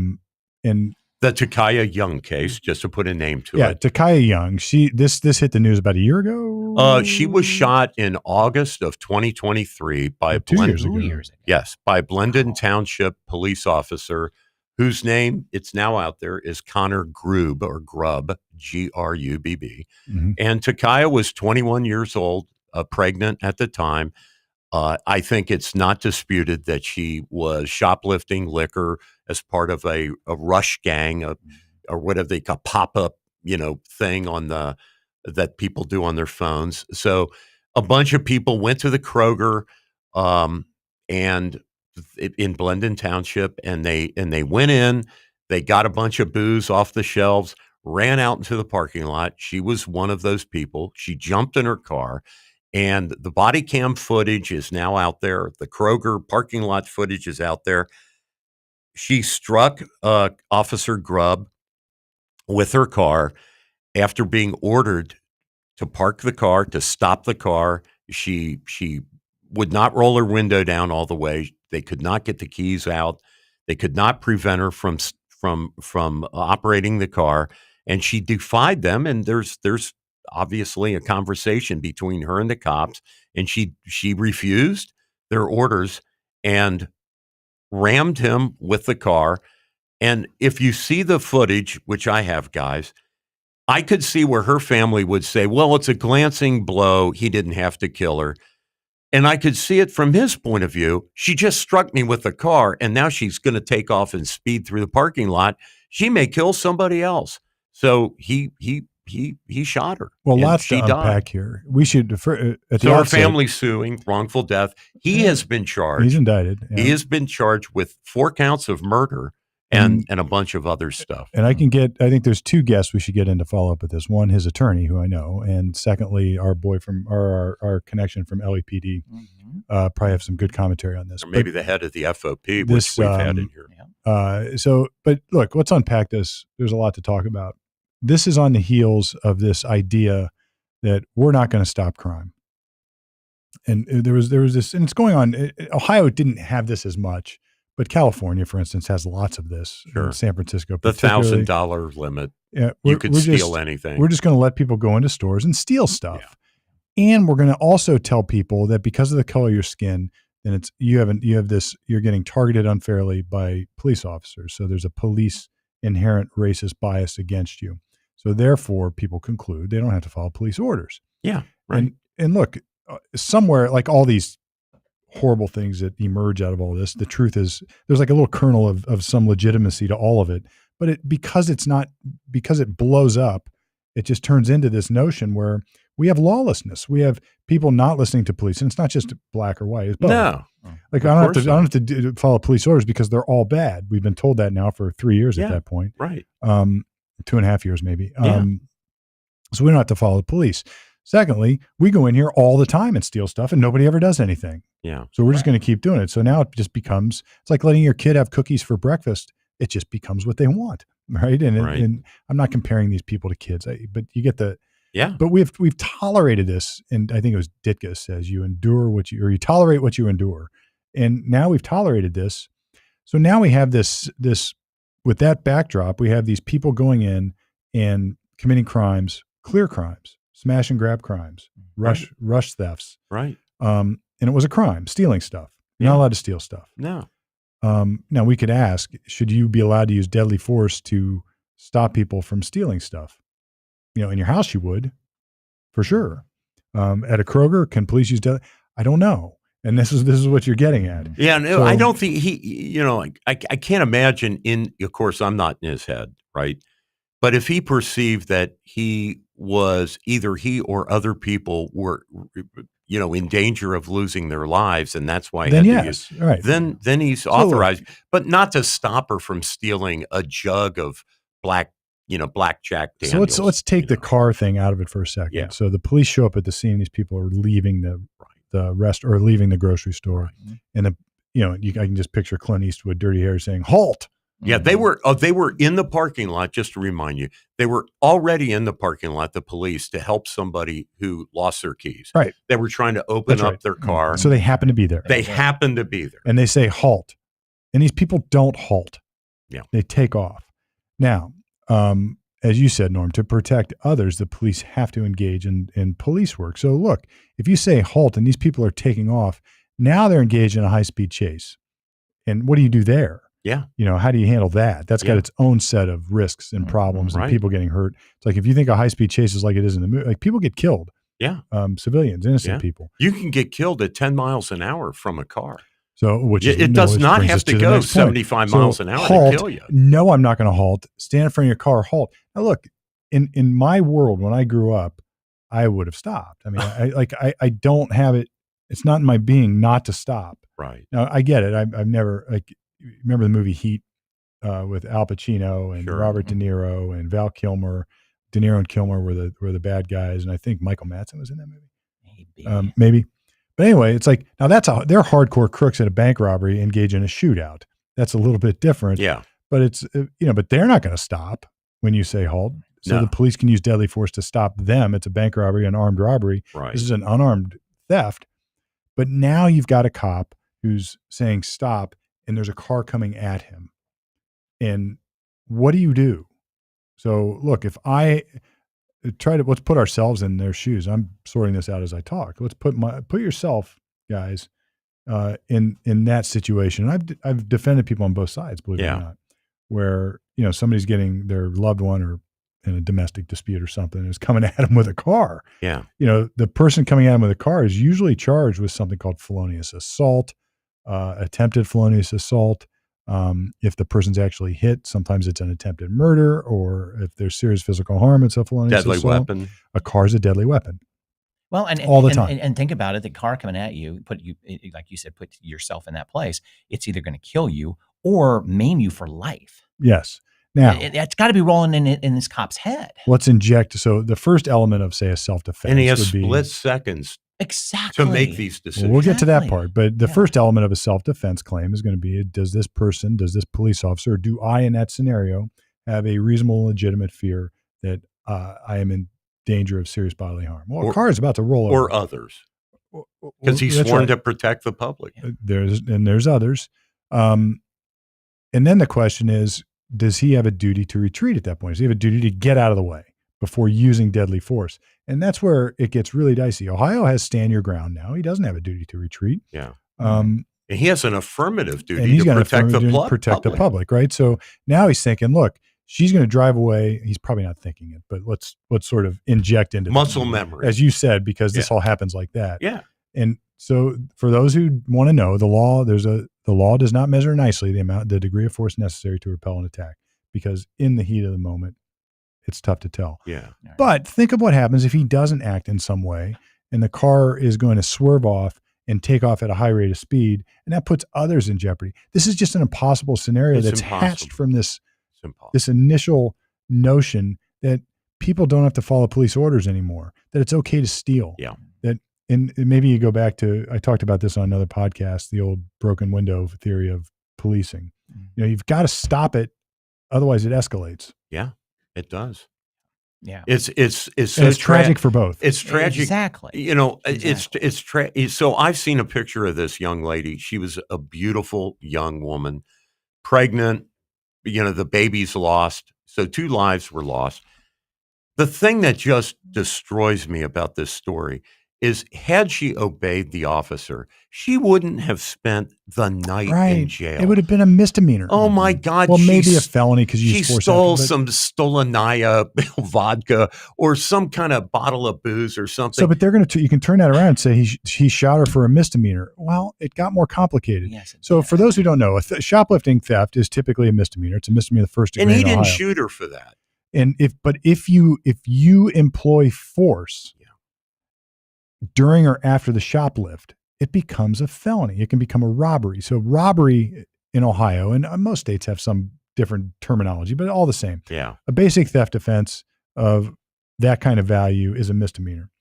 And The Takaya Young case, just to put a name to yeah, it. Takaya Young. This hit the news about a year ago. She was shot in August of 2023 by 2 years ago. 2 years ago. Yes, by Blendon Township police officer, whose name, it's now out there, is Connor Grubb, Grubb. Mhm. And Takaya was 21 years old, pregnant at the time. I think it's not disputed that she was shoplifting liquor as part of a rush gang, or whatever they call pop-up, thing on that people do on their phones. So a bunch of people went to the Kroger, and in Blendon Township, and they went in, they got a bunch of booze off the shelves, ran out into the parking lot. She was one of those people. She jumped in her car, and the body cam footage is now out there. The Kroger parking lot footage is out there. She struck Officer Grubb with her car after being ordered to park the car, to stop the car. She would not roll her window down all the way. They could not get the keys out. They could not prevent her from operating the car, and she defied them. And there's obviously a conversation between her and the cops, and she refused their orders and rammed him with the car. And if you see the footage, which I have, guys, I could see where her family would say, well, it's a glancing blow. He didn't have to kill her. And I could see it from his point of view. She just struck me with the car, and now she's going to take off and speed through the parking lot. She may kill somebody else. So he shot her. Well, and lots she to died. unpack here. We should at the So her outset, family's suing, wrongful death. He has been charged. He's indicted. Yeah. He has been charged with 4 counts of murder and a bunch of other stuff. And I think there's 2 guests we should get in to follow up with this. One, his attorney, who I know, and secondly, our boy from our connection from LAPD. Probably have some good commentary on this. Or maybe the head of the FOP, which this, we've had in here. But look, let's unpack this. There's a lot to talk about. This is on the heels of this idea that we're not going to stop crime. And there was this, and it's going on. Ohio didn't have this as much, but California, for instance, has lots of this. Sure. San Francisco, The particularly. $1,000 limit. Yeah, You could steal anything. We're just going to let people go into stores and steal stuff. And we're going to also tell people that because of the color of your skin, then you're getting targeted unfairly by police officers. So there's a police inherent racist bias against you. So therefore, people conclude they don't have to follow police orders. Yeah, right. And look, somewhere like all these horrible things that emerge out of all this, the truth is there's like a little kernel of some legitimacy to all of it. But because it blows up, it just turns into this notion where we have lawlessness. We have people not listening to police, and it's not just black or white. It's both. No, like I don't have to follow police orders because they're all bad. We've been told that now for 3 years at that point. Right. 2.5 years maybe. So we don't have to follow the police. Secondly, we go in here all the time and steal stuff, and nobody ever does anything. Yeah. So we're just going to keep doing it. So now it just becomes, it's like letting your kid have cookies for breakfast. It just becomes what they want, right? And I'm not comparing these people to kids, but you get the. Yeah. But we've tolerated this, and I think it was Ditka says you tolerate what you endure, and now we've tolerated this. So now we have this with that backdrop, we have these people going in and committing crimes, clear crimes, smash and grab crimes, rush thefts, right? And it was a crime, stealing stuff. You're not allowed to steal stuff. No. Now we could ask, should you be allowed to use deadly force to stop people from stealing stuff? In your house, you would, for sure. At a Kroger, can police use deadly? I don't know. And this is what you're getting at. Yeah, no, I don't think I can't imagine of course, I'm not in his head, right? But if he perceived that either he or other people were, in danger of losing their lives, and that's why then he's authorized, but not to stop her from stealing a jug of black Jack Daniels. So let's take the car thing out of it for a second. Yeah. So the police show up at the scene. These people are leaving the rest or leaving the grocery store, and I can just picture Clint Eastwood, dirty hair, saying "Halt." Yeah, they were in the parking lot. Just to remind you, they were already in the parking lot. The police to help somebody who lost their keys. Right. They were trying to open up their car. So they happen to be there. They happen to be there, and they say "Halt," and these people don't halt. Yeah, they take off. Now, as you said, Norm, to protect others, the police have to engage in police work. So look, if you say halt and these people are taking off, now they're engaged in a high-speed chase. And what do you do there? Yeah. How do you handle that? That's got its own set of risks and problems and people getting hurt. It's like if you think a high-speed chase is like it is in the movie, like people get killed. Yeah. Civilians, innocent people. You can get killed at 10 miles an hour from a car. So, it does not have to go 75 miles an hour halt, to kill you. No, I'm not going to halt. Stand in front of your car, halt. Now, look, in my world, when I grew up, I would have stopped. I mean, I don't have it. It's not in my being not to stop. Right. Now, I get it. I've never, remember the movie Heat with Al Pacino and Robert De Niro and Val Kilmer. De Niro and Kilmer were the bad guys, and I think Michael Madsen was in that movie. Maybe. But anyway, it's like, now they're hardcore crooks at a bank robbery engage in a shootout. That's a little bit different. Yeah. But it's, but they're not going to stop when you say halt. So the police can use deadly force to stop them. It's a bank robbery, an armed robbery. Right. This is an unarmed theft. But now you've got a cop who's saying stop, and there's a car coming at him. And what do you do? So look, if I let's put ourselves in their shoes. I'm sorting this out as I talk. Let's put yourself, guys, in that situation. And I've defended people on both sides, believe it or not, where somebody's getting their loved one or in a domestic dispute or something and is coming at them with a car. Yeah, the person coming at them with a car is usually charged with something called felonious assault, attempted felonious assault. If the person's actually hit, sometimes it's an attempted murder, or if there's serious physical harm, it's a felonious assault. Deadly weapon. A car's a deadly weapon. Well, and all the time. And think about it: the car coming at you, like you said, put yourself in that place. It's either going to kill you or maim you for life. Yes. Now it's got to be rolling in this cop's head. Let's inject. So the first element of, say, a self-defense, and he has would be split seconds Exactly. to make these decisions. Well, we'll get to that Exactly. part. But the Yeah. first element of a self-defense claim is going to be, does this police officer, do I in that scenario have a reasonable, legitimate fear that I am in danger of serious bodily harm? Well, a car is about to roll over. Or others, because he's That's sworn right. to protect the public. There's others. And then the question is, does he have a duty to retreat at that point? Does he have a duty to get out of the way before using deadly force? And that's where it gets really dicey. Ohio has stand your ground now. He doesn't have a duty to retreat. Yeah. And And he has an affirmative duty he's to got protect the public, right? So now he's thinking, look, she's going to drive away. He's probably not thinking it, but let's sort of inject into Muscle that, memory. as you said, because this all happens like that. Yeah. And so for those who want to know, the law does not measure nicely the degree of force necessary to repel an attack, because in the heat of the moment, it's tough to tell. Yeah. But think of what happens if he doesn't act in some way and the car is going to swerve off and take off at a high rate of speed, and that puts others in jeopardy. This is just an impossible scenario It's that's impossible. hatched from this Impossible. this initial notion that people don't have to follow police orders anymore, that it's okay to steal. Yeah. And maybe you go back to, I talked about this on another podcast, the old broken window theory of policing. You've got to stop it. Otherwise it escalates. Yeah, it does. Yeah. It's so And it's tragic for both. It's tragic. Exactly. It's so I've seen a picture of this young lady. She was a beautiful young woman, pregnant, the baby's lost. So 2 lives were lost. The thing that just destroys me about this story is, had she obeyed the officer, she wouldn't have spent the night in jail. It would have been a misdemeanor. Oh my God. Well, maybe a felony because you she used force. stole some Stolenaya vodka or some kind of bottle of booze or something. So, but they're going to, you can turn that around and say he shot her for a misdemeanor. Well, it got more complicated. Yes, it So did. for those who don't know, shoplifting theft is typically a misdemeanor. It's a misdemeanor of the first degree. And he in didn't Ohio. shoot her for that. And if you employ force during or after the shoplift, it becomes a felony. It can become a robbery. So robbery in Ohio, and most states have some different terminology, but all the same. Yeah. A basic theft offense of that kind of value is a misdemeanor.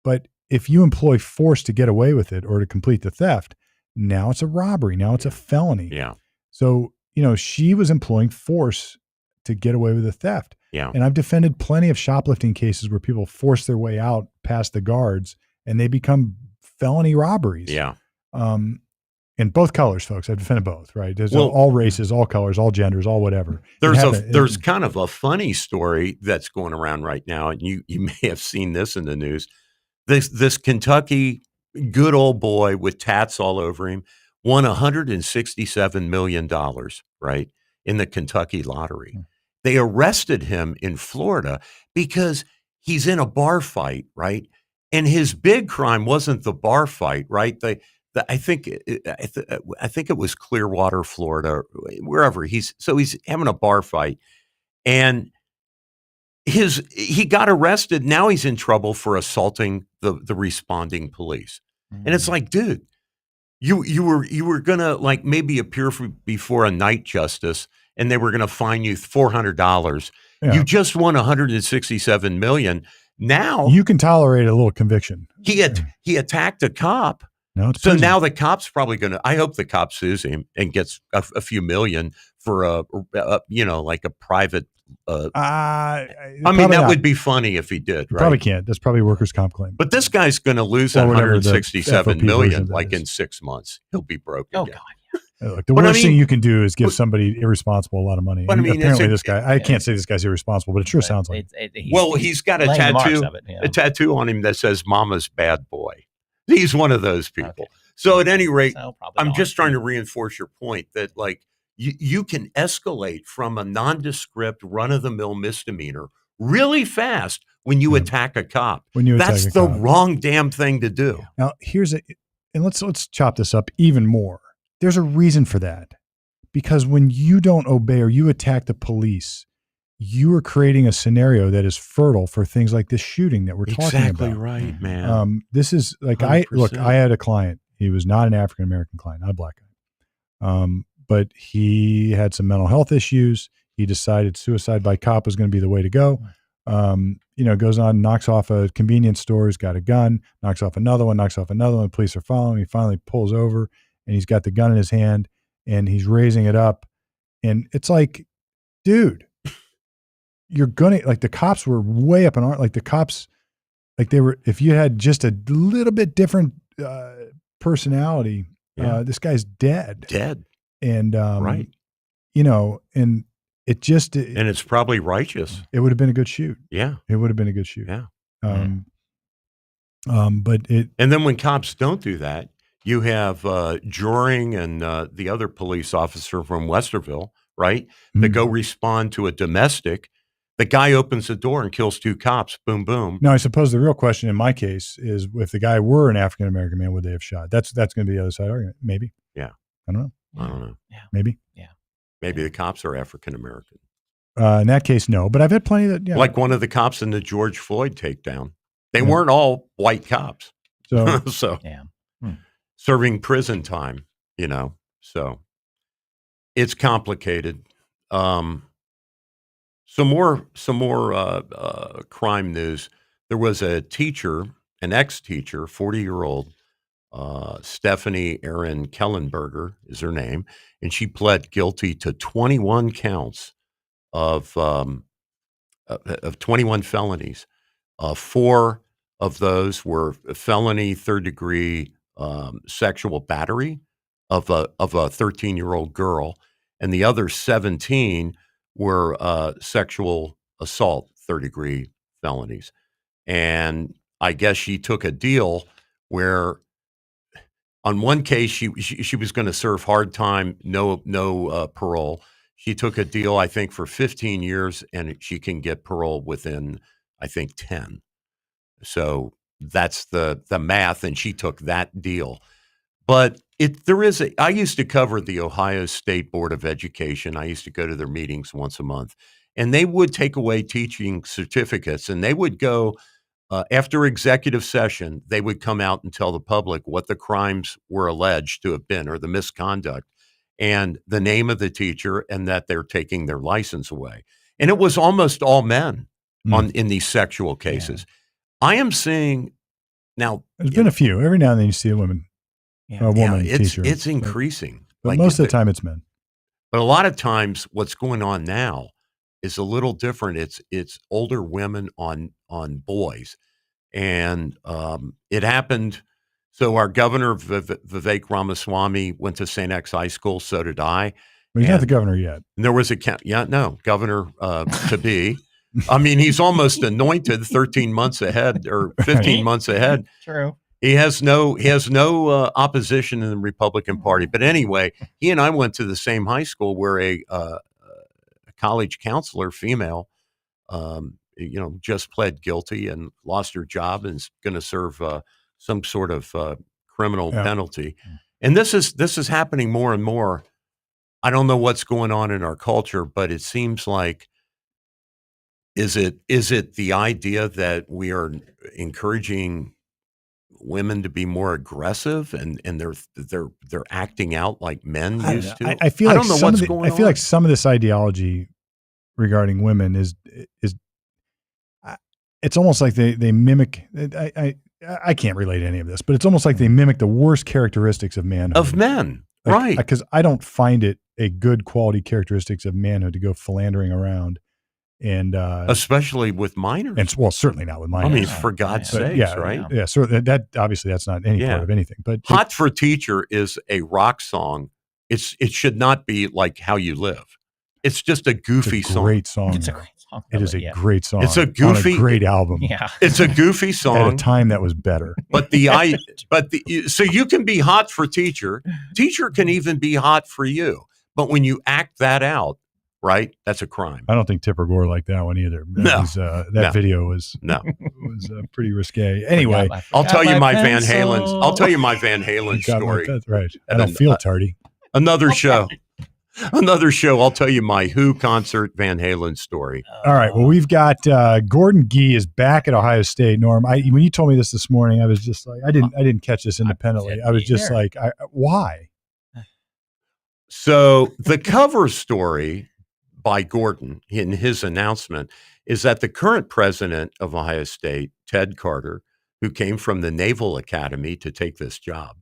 But if you employ force to get away with it or to complete the theft, now it's a robbery. Now it's a felony. Yeah. So, she was employing force to get away with the theft. Yeah. And I've defended plenty of shoplifting cases where people force their way out past the guards and they become felony robberies. Yeah. In both colors, folks. I've defended both, right? There's Well, all races, all colors, all genders, all whatever. There's kind of a funny story that's going around right now, and you may have seen this in the news. This Kentucky good old boy with tats all over him won $167 million, right, in the Kentucky lottery. They arrested him in Florida because he's in a bar fight, right? And his big crime wasn't the bar fight, right? I think it was Clearwater, Florida, wherever he's having a bar fight, and he got arrested. Now he's in trouble for assaulting the responding police, and it's like, dude, you were gonna like maybe appear before a night justice, and they were gonna fine you $400. Yeah. You just won $167 million. Now you can tolerate a little conviction. He attacked a cop. No, it's So prison. now the cop's probably going to, I hope the cop sues him and gets a few million for like a private, that would be funny if he did, right? Probably can't. That's probably a workers' comp claim. But this guy's going to lose Or that whatever the 167 FOP million version like is. in 6 months. He'll be broke Oh, again. God. Look, the But I worst thing mean- you can do is give somebody irresponsible a lot of money. But I And mean, apparently it's a- this guy, I can't say this guy's irresponsible, but it sure sounds like it. He's got a laying the marks tattoo, of it, you know. a tattoo on him that says "Mama's bad boy." He's one of those people. Okay. So at any rate, So probably I'm not. just trying to reinforce your point that like you can escalate from a nondescript run-of-the-mill misdemeanor really fast when you attack a cop. When you attack That's a the cop. wrong damn thing to do. Now, and let's chop this up even more. There's a reason for that. Because when you don't obey or you attack the police, you are creating a scenario that is fertile for things like this shooting that we're talking Exactly about. right, man. This is like 100%. I had a client. He was not an African American client, not a black guy. But he had some mental health issues. He decided suicide by cop was going to be the way to go. Goes on, knocks off a convenience store. He's got a gun, knocks off another one. Police are following. He finally pulls over and he's got the gun in his hand and he's raising it up. And it's like, dude, you're gonna, like, the cops were way up in arms. Like the cops, like they were, if you had just a little bit different personality, this guy's dead. And, right. And it just, and it's probably righteous. It would have been a good shoot. Yeah. It would have been a good shoot. Yeah. But and then when cops don't do that, you have Joring and the other police officer from Westerville, right? That go respond to a domestic. The guy opens the door and kills 2 cops. Boom, boom. No, I suppose the real question in my case is, if the guy were an African American man, would they have shot? That's going to be the other side argument. Maybe. Yeah. I don't know. I don't know. Yeah. Maybe. Yeah. Maybe the cops are African American. In that case, no. But I've had plenty that, like one of the cops in the George Floyd takedown. They weren't all white cops. So, serving prison time, So it's complicated. Some more crime news. There was a teacher, an ex-teacher, 40-year-old, Stephanie Erin Kellenberger is her name, and she pled guilty to 21 counts of 21 felonies. 4 of those were felony third-degree sexual battery of a 13-year-old girl, and the other 17 were sexual assault third-degree felonies. And I guess she took a deal where, on one case, she was going to serve hard time, no parole. She took a deal, I think, for 15 years, and she can get parole within, I think, 10. So that's the math, and she took that deal. But I used to cover the Ohio State Board of Education. I used to go to their meetings once a month, and they would take away teaching certificates, and they would go, after executive session, they would come out and tell the public what the crimes were alleged to have been, or the misconduct, and the name of the teacher, and that they're taking their license away. And it was almost all men in these sexual cases. I am seeing now. There's been a few. Every now and then you see a woman teacher. It's increasing. But most of the time it's men. But a lot of times what's going on now is a little different. It's older women on boys. And it happened. So our governor, Vivek Ramaswamy, went to St. X High School. So did I. But he's not the governor yet. And there was governor to be. I mean, he's almost anointed 13 months ahead or 15 months ahead. True. He has no opposition in the Republican Party. But anyway, he and I went to the same high school where a college counselor, female, just pled guilty and lost her job and is going to serve some sort of criminal penalty. And this is happening more and more. I don't know what's going on in our culture, but it seems like, is it the idea that we are encouraging women to be more aggressive and they're acting out like men used to? I feel I like don't know some what's of the, going I feel on. like some of this ideology regarding women is it's almost like they mimic. I can't relate to any of this, but it's almost like they mimic the worst characteristics of manhood. Of men, right? Because I don't find it a good quality characteristics of manhood to go philandering around. And especially with minors, and certainly not with minors. I mean, for God's sakes, right? Yeah. So that obviously that's not any part of anything. But "Hot for Teacher" is a rock song. It should not be like "How You Live." It's just a goofy song. Great song. It's a great song. It is a great song. It's a goofy, on a great album. Yeah. It's a goofy song at a time that was better. So you can be hot for teacher. Teacher can even be hot for you. But when you act that out, right, that's a crime. I don't think Tipper Gore liked that one either. That video was pretty risque. Anyway, I'll tell you my Van Halen story. Right. I don't feel tardy. Another show. I'll tell you my Who concert Van Halen story. All right. Well, we've got Gordon Gee is back at Ohio State. Norm, when you told me this morning, I was just like, I didn't catch this independently. I was just like, why? So the cover story by Gordon in his announcement is that the current president of Ohio State, Ted Carter, who came from the Naval Academy to take this job,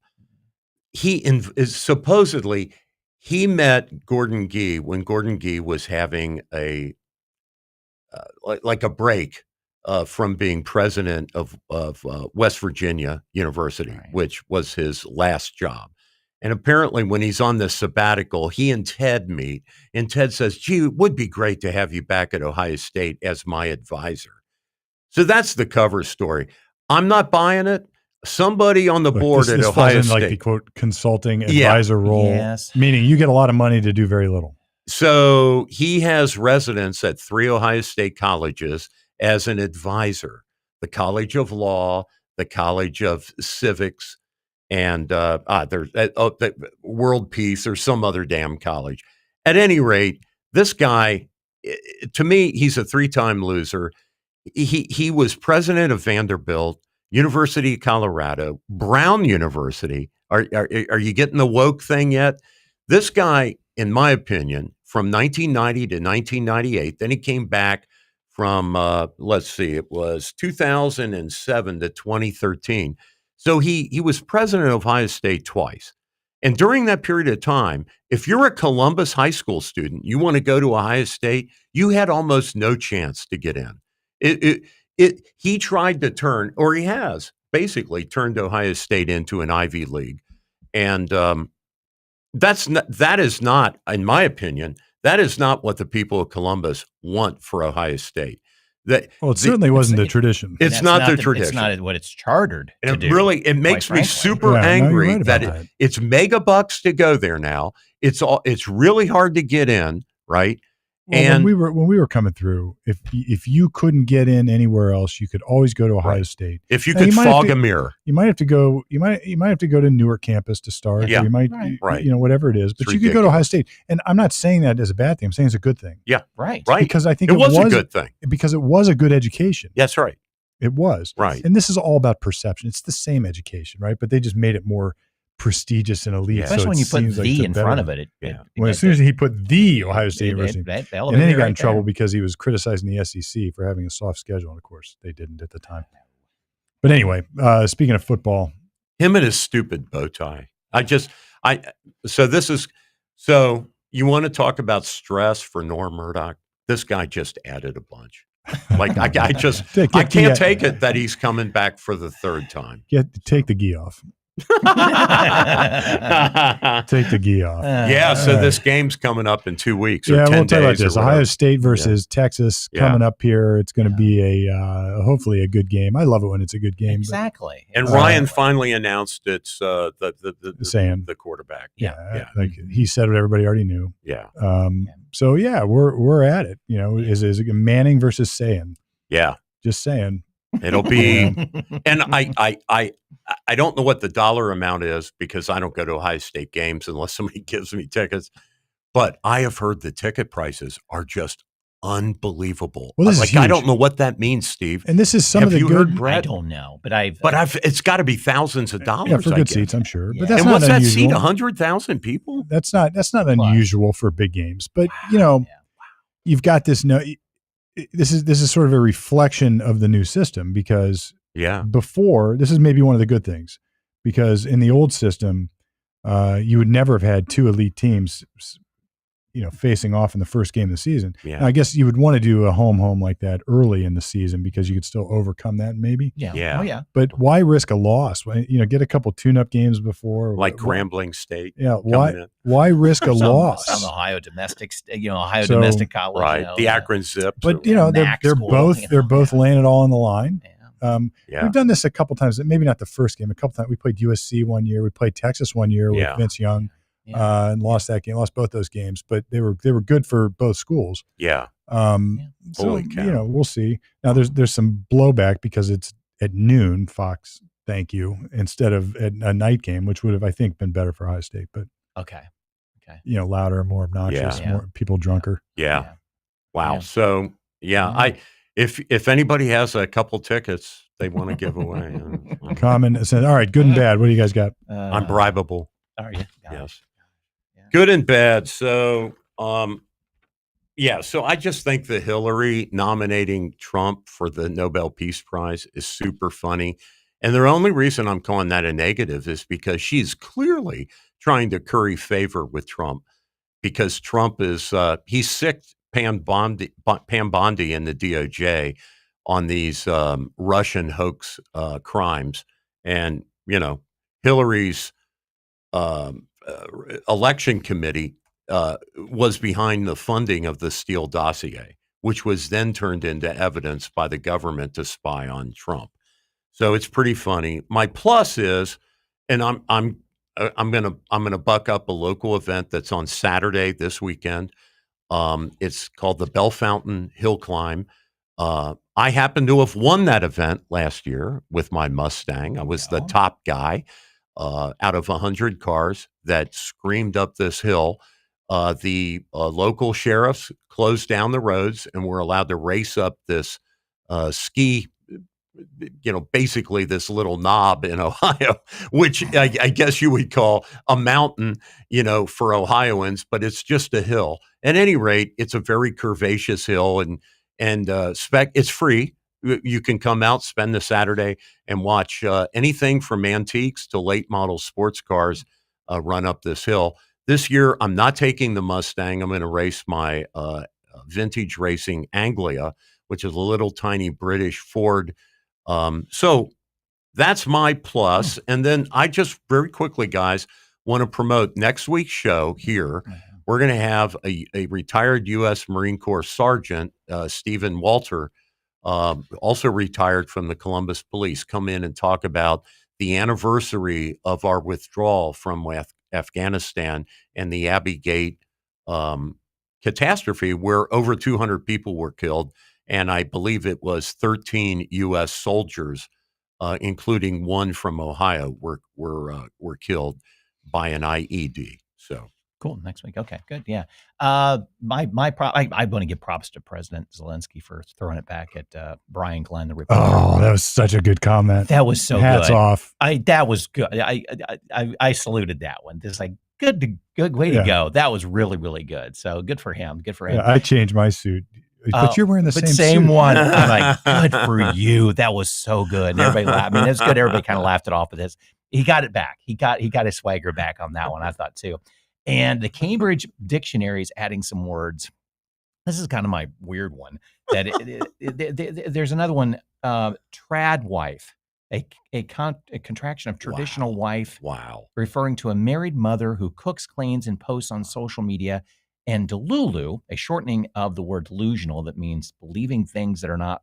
is supposedly he met Gordon Gee when Gordon Gee was having a like a break from being president of West Virginia University, Right. which was his last job. And apparently when he's on this sabbatical, he and Ted meet, and Ted says, gee, it would be great to have you back at Ohio State as my advisor. So that's the cover story. I'm not buying it. Somebody on the board at this Ohio falls in State. like the quote consulting advisor role, Yes. meaning you get a lot of money to do very little. So he has residence at 3 Ohio State colleges as an advisor, the College of Law, the College of Civics, and there's World Peace or some other damn college. At any rate, this guy, to me, he's a 3-time loser. He was president of Vanderbilt, University of Colorado, Brown University. Are you getting the woke thing yet? This guy, in my opinion, from 1990 to 1998, then he came back from, let's see, it was 2007 to 2013. So he was president of Ohio State twice. And during that period of time, if you're a Columbus high school student, you want to go to Ohio State, you had almost no chance to get in. He tried to turn, or he has basically turned Ohio State into an Ivy League. And that is not, in my opinion, that is not what the people of Columbus want for Ohio State. Certainly wasn't the tradition. It's not the tradition. It's not what it's chartered to And do. it makes me frankly. super Yeah, no, you're angry right that about that. it's mega bucks to go there now. It's really hard to get in, right? Well, And when we were coming through, if you couldn't get in anywhere else, you could always go to Ohio Right. State. if you Now, could you might have fog to- a mirror, You might have to go. You might have to go to Newark campus to start. Yeah. Or you might, Right. whatever it is. But It's you could go to ridiculous. Ohio State, and I'm not saying that as a bad thing. I'm saying it's a good thing Right. right? because I think It was a good thing. because it was a good education. That's right. It was Right. and this is all about perception. It's the same education, right? But they just made it more prestigious and elite. Yeah. Especially so when it you put seems like the it's a in better- front of it. Yeah. Well, as soon as he put the Ohio State University, that and then he got right in trouble there. because he was criticizing the SEC for having a soft schedule. And of course, they didn't at the time. But anyway, speaking of football, Him and his stupid bow tie. So you want to talk about stress for Norm Murdock? This guy just added a bunch. Like I can't take it that he's coming back for the third time. take the gi off. Take the gi off. Yeah, so this game's coming up in 2 weeks. Or Yeah, 10 we'll talk about days or this. whatever. Ohio State versus Texas Yeah. coming up here. It's going to be hopefully a good game. I love it when it's a good game. Exactly. And Ryan finally announced it's Sam. the quarterback. Yeah, like he said what everybody already knew. Yeah, So yeah, we're at it. Is it Manning versus Sayin? yeah. Just saying. It'll be, and I don't know what the dollar amount is because I don't go to Ohio State games unless somebody gives me tickets. But I have heard the ticket prices are just unbelievable. Well, this is I huge. don't know what that means, Steve. And this is some Have of the you good. heard Brett? I don't know, but It's got to be thousands of dollars. Yeah, for I good guess. seats, I'm sure. Yeah. But that's And not what's that unusual. seat? 100,000 people? That's not unusual for big games. But you've got this. This is sort of a reflection of the new system because Yeah, before this is maybe one of the good things because in the old system, you would never have had two elite teams, facing off in the first game of the season. yeah, Now, I guess you would want to do a home like that early in the season because you could still overcome that maybe. yeah. Yeah. Oh, yeah. But why risk a loss? Get a couple tune-up games before. like Grambling State. Yeah, coming in. why risk a loss? Some Ohio domestic, Ohio So- domestic college. Right, the Akron Zips. But or- they're school, they're both laying it all on the line. Yeah. yeah, We've done this a couple times. Maybe not the first game. A couple times we played USC one year. We played Texas one year with Yeah. Vince Young, Yeah. and lost that game. Lost both those games, but they were good for both schools. yeah. So Holy cow. we'll see. Now there's some blowback because it's at noon. Fox, thank you, instead of at a night game, which would have I think been better for Ohio State. But Okay. louder, more obnoxious, Yeah. more people drunker. Yeah. Wow. Yeah. So if anybody has a couple tickets they want to give away, Common says, all right, good and bad. What do you guys got? I'm bribable. Are you? Yes. Yeah. Good and bad. So Yeah, so I just think the Hillary nominating Trump for the Nobel Peace Prize is super funny. And the only reason I'm calling that a negative is because she's clearly trying to curry favor with Trump because Trump is he's sick Pam Bondi in the DOJ on these Russian hoax crimes. And, Hillary's election committee was behind the funding of the Steele dossier, which was then turned into evidence by the government to spy on Trump. So it's pretty funny. My plus is, and I'm gonna buck up a local event that's on Saturday this weekend. It's called the Bell Fountain Hill Climb. I happen to have won that event last year with my Mustang. I was the top guy out of 100 cars that screamed up this hill. The local sheriffs closed down the roads and were allowed to race up this ski, basically this little knob in Ohio, which I guess you would call a mountain, for Ohioans, but it's just a hill. At any rate, it's a very curvaceous hill and it's free. You can come out, spend the Saturday and watch anything from antiques to late model sports cars run up this hill. This year, I'm not taking the Mustang. I'm going to race my vintage racing Anglia, which is a little tiny British Ford. So that's my plus. And then I just very quickly, guys, want to promote next week's show here. We're going to have a retired U.S. Marine Corps Sergeant, Stephen Walter, also retired from the Columbus Police, come in and talk about the anniversary of our withdrawal from Afghanistan and the Abbey Gate catastrophe where over 200 people were killed. And I believe it was 13 U.S. soldiers, including one from Ohio, were killed by an IED. So cool. Next week. Okay, good. Yeah. I want to give props to President Zelensky for throwing it back at Brian Glenn, the reporter. Oh, that was such a good comment. That was so Hats good. off. That was good. I saluted that one. Just like good way to go. That was really, really good. So good for him. Good for him. Yeah, I changed my suit. But you're wearing the same suit. One. I'm like, good for you. That was so good. And everybody laughed. I mean, it's good. Everybody kind of laughed it off of this. He got it back. He got his swagger back on that one, I thought too. And the Cambridge Dictionary is adding some words. This is kind of my weird one. That there's another one, trad wife, a contraction of traditional wife. Wow. Referring to a married mother who cooks, cleans, and posts on social media. And delulu, a shortening of the word delusional that means believing things that are not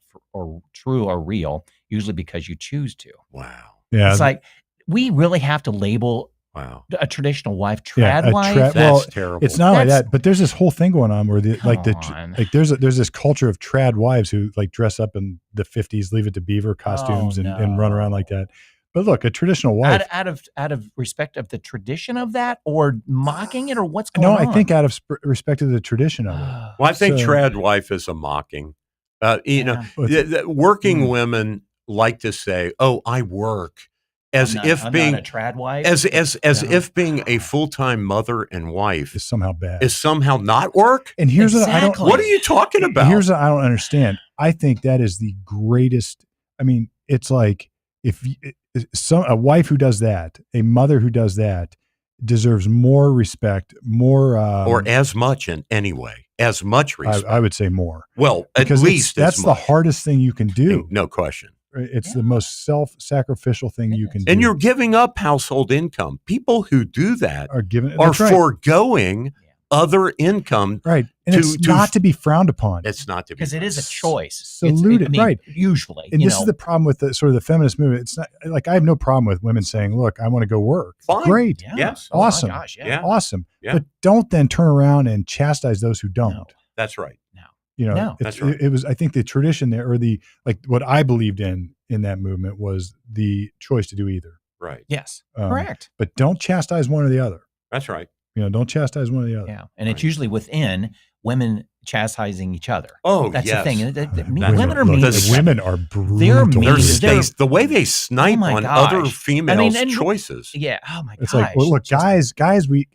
true or real, usually because you choose to. Wow. Yeah. It's like, we really have to label a traditional wife trad wife. That's terrible. It's not like that, but there's this whole thing going on where there's this culture of trad wives who like dress up in the 50s, leave it to beaver costumes and run around like that. But look, a traditional wife. Out of respect of the tradition of that, or mocking it, or what's going on? No, I think out of respect of the tradition of it. Well, I think trad wife is a mocking. Working women like to say, "Oh, I work," as if being a trad wife, as if being a full-time mother and wife is somehow bad, is somehow not work. And here's what are you talking about? Here's what I don't understand. I think that is the greatest. I mean, it's like if a wife who does that, a mother who does that, deserves more respect, more or as much in any way, as much respect. I would say more. Well, because at least that's the hardest thing you can do. No question. It's the most self-sacrificial thing you can do. And you're giving up household income. People who do that are foregoing other income. Right. And it's not to be frowned upon. It's not to be. Because it is a choice. Saluted. Right. Usually. And this is the problem with the sort of the feminist movement. It's not like I have no problem with women saying, look, I want to go work. Fine. Great. Yeah. Yes. Awesome. Oh my gosh, yeah. Awesome. Yeah. But don't then turn around and chastise those who don't. No. That's right. That's right. It was, I think the tradition there, or what I believed in that movement was the choice to do either. Right. Yes. Correct. But don't chastise one or the other. That's right. Don't chastise one or the other. Yeah. And it's usually within women chastising each other. Oh, that's yes. the thing. Women are mean. Women are brutal. They're mean. The way they snipe on other females' choices. Yeah. Oh my gosh. It's like, well, look, guys, we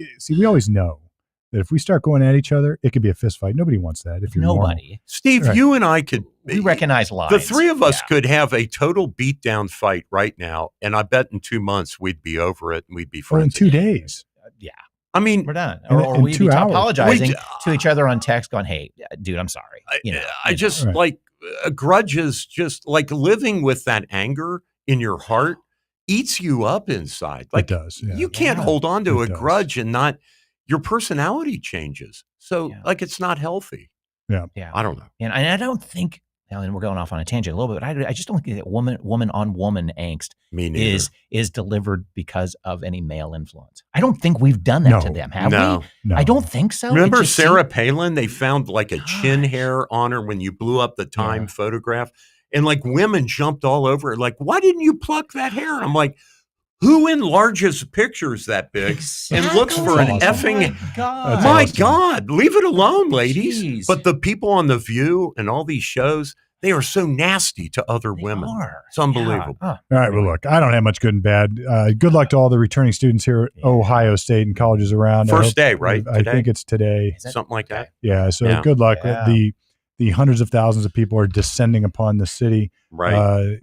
always know. that if we start going at each other, it could be a fist fight. Nobody wants that. If you're normal. Nobody. Steve, Right. you and I could. We recognize lines. The three of us Yeah. could have a total beatdown fight right now, and I bet in 2 months we'd be over it and we'd be Or in friends. 2 days. Yeah, I mean, we're done. In- Or in we'd 2 be hours. apologizing We- to each other on text, going, "Hey, dude, I'm sorry." I just Right. like grudges, just like living with that anger in your heart eats you up inside. Like it does. Yeah. you can't Yeah. hold on to It a does. grudge and not your personality changes. So Yeah. like it's not healthy. Yeah, I don't know. and I don't think. And we're going off on a tangent a little bit, but I just don't think that woman on woman angst Me neither. is delivered because of any male influence. I don't think we've done that to No. them, have No. we? No. I don't think so. It Remember just Sarah seemed- Palin? They found like a chin Gosh. hair on her when you blew up the Time Yeah. photograph. And like women jumped all over it. Like, why didn't you pluck that hair? And I'm like, who enlarges pictures that big and looks for an Exactly. effing. My God. That's My awesome. God, leave it alone, ladies. Jeez. But the people on The View and all these shows, they are so nasty to other They women. are. It's unbelievable. Yeah. All right. Well, look, I don't have much good and bad. Good luck to all the returning students here at Yeah. Ohio State and colleges around. I First hope- day, right? I Today? think it's today. Is that- Something like that. Yeah. So Yeah. good luck. Yeah. The hundreds of thousands of people are descending upon the city. Right.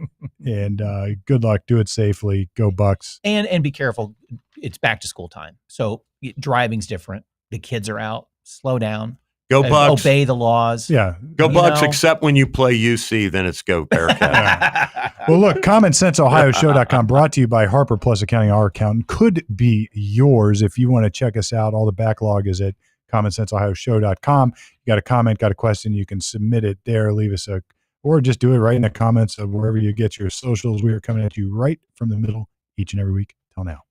And good luck. Do it safely. Go Bucks. And be careful. It's back to school time, so driving's different. The kids are out. Slow down. Go Bucks. Obey the laws. Yeah. Go You Bucks, know. except when you play UC, then it's go Bearcat. Well, look, CommonSenseOhioShow.com, brought to you by Harper Plus Accounting. Our accountant could be yours. If you want to check us out, all the backlog is at CommonSenseOhioShow.com. You got a comment, got a question, you can submit it there. Leave us or just do it right in the comments of wherever you get your socials. We are coming at you right from the middle each and every week. Till now.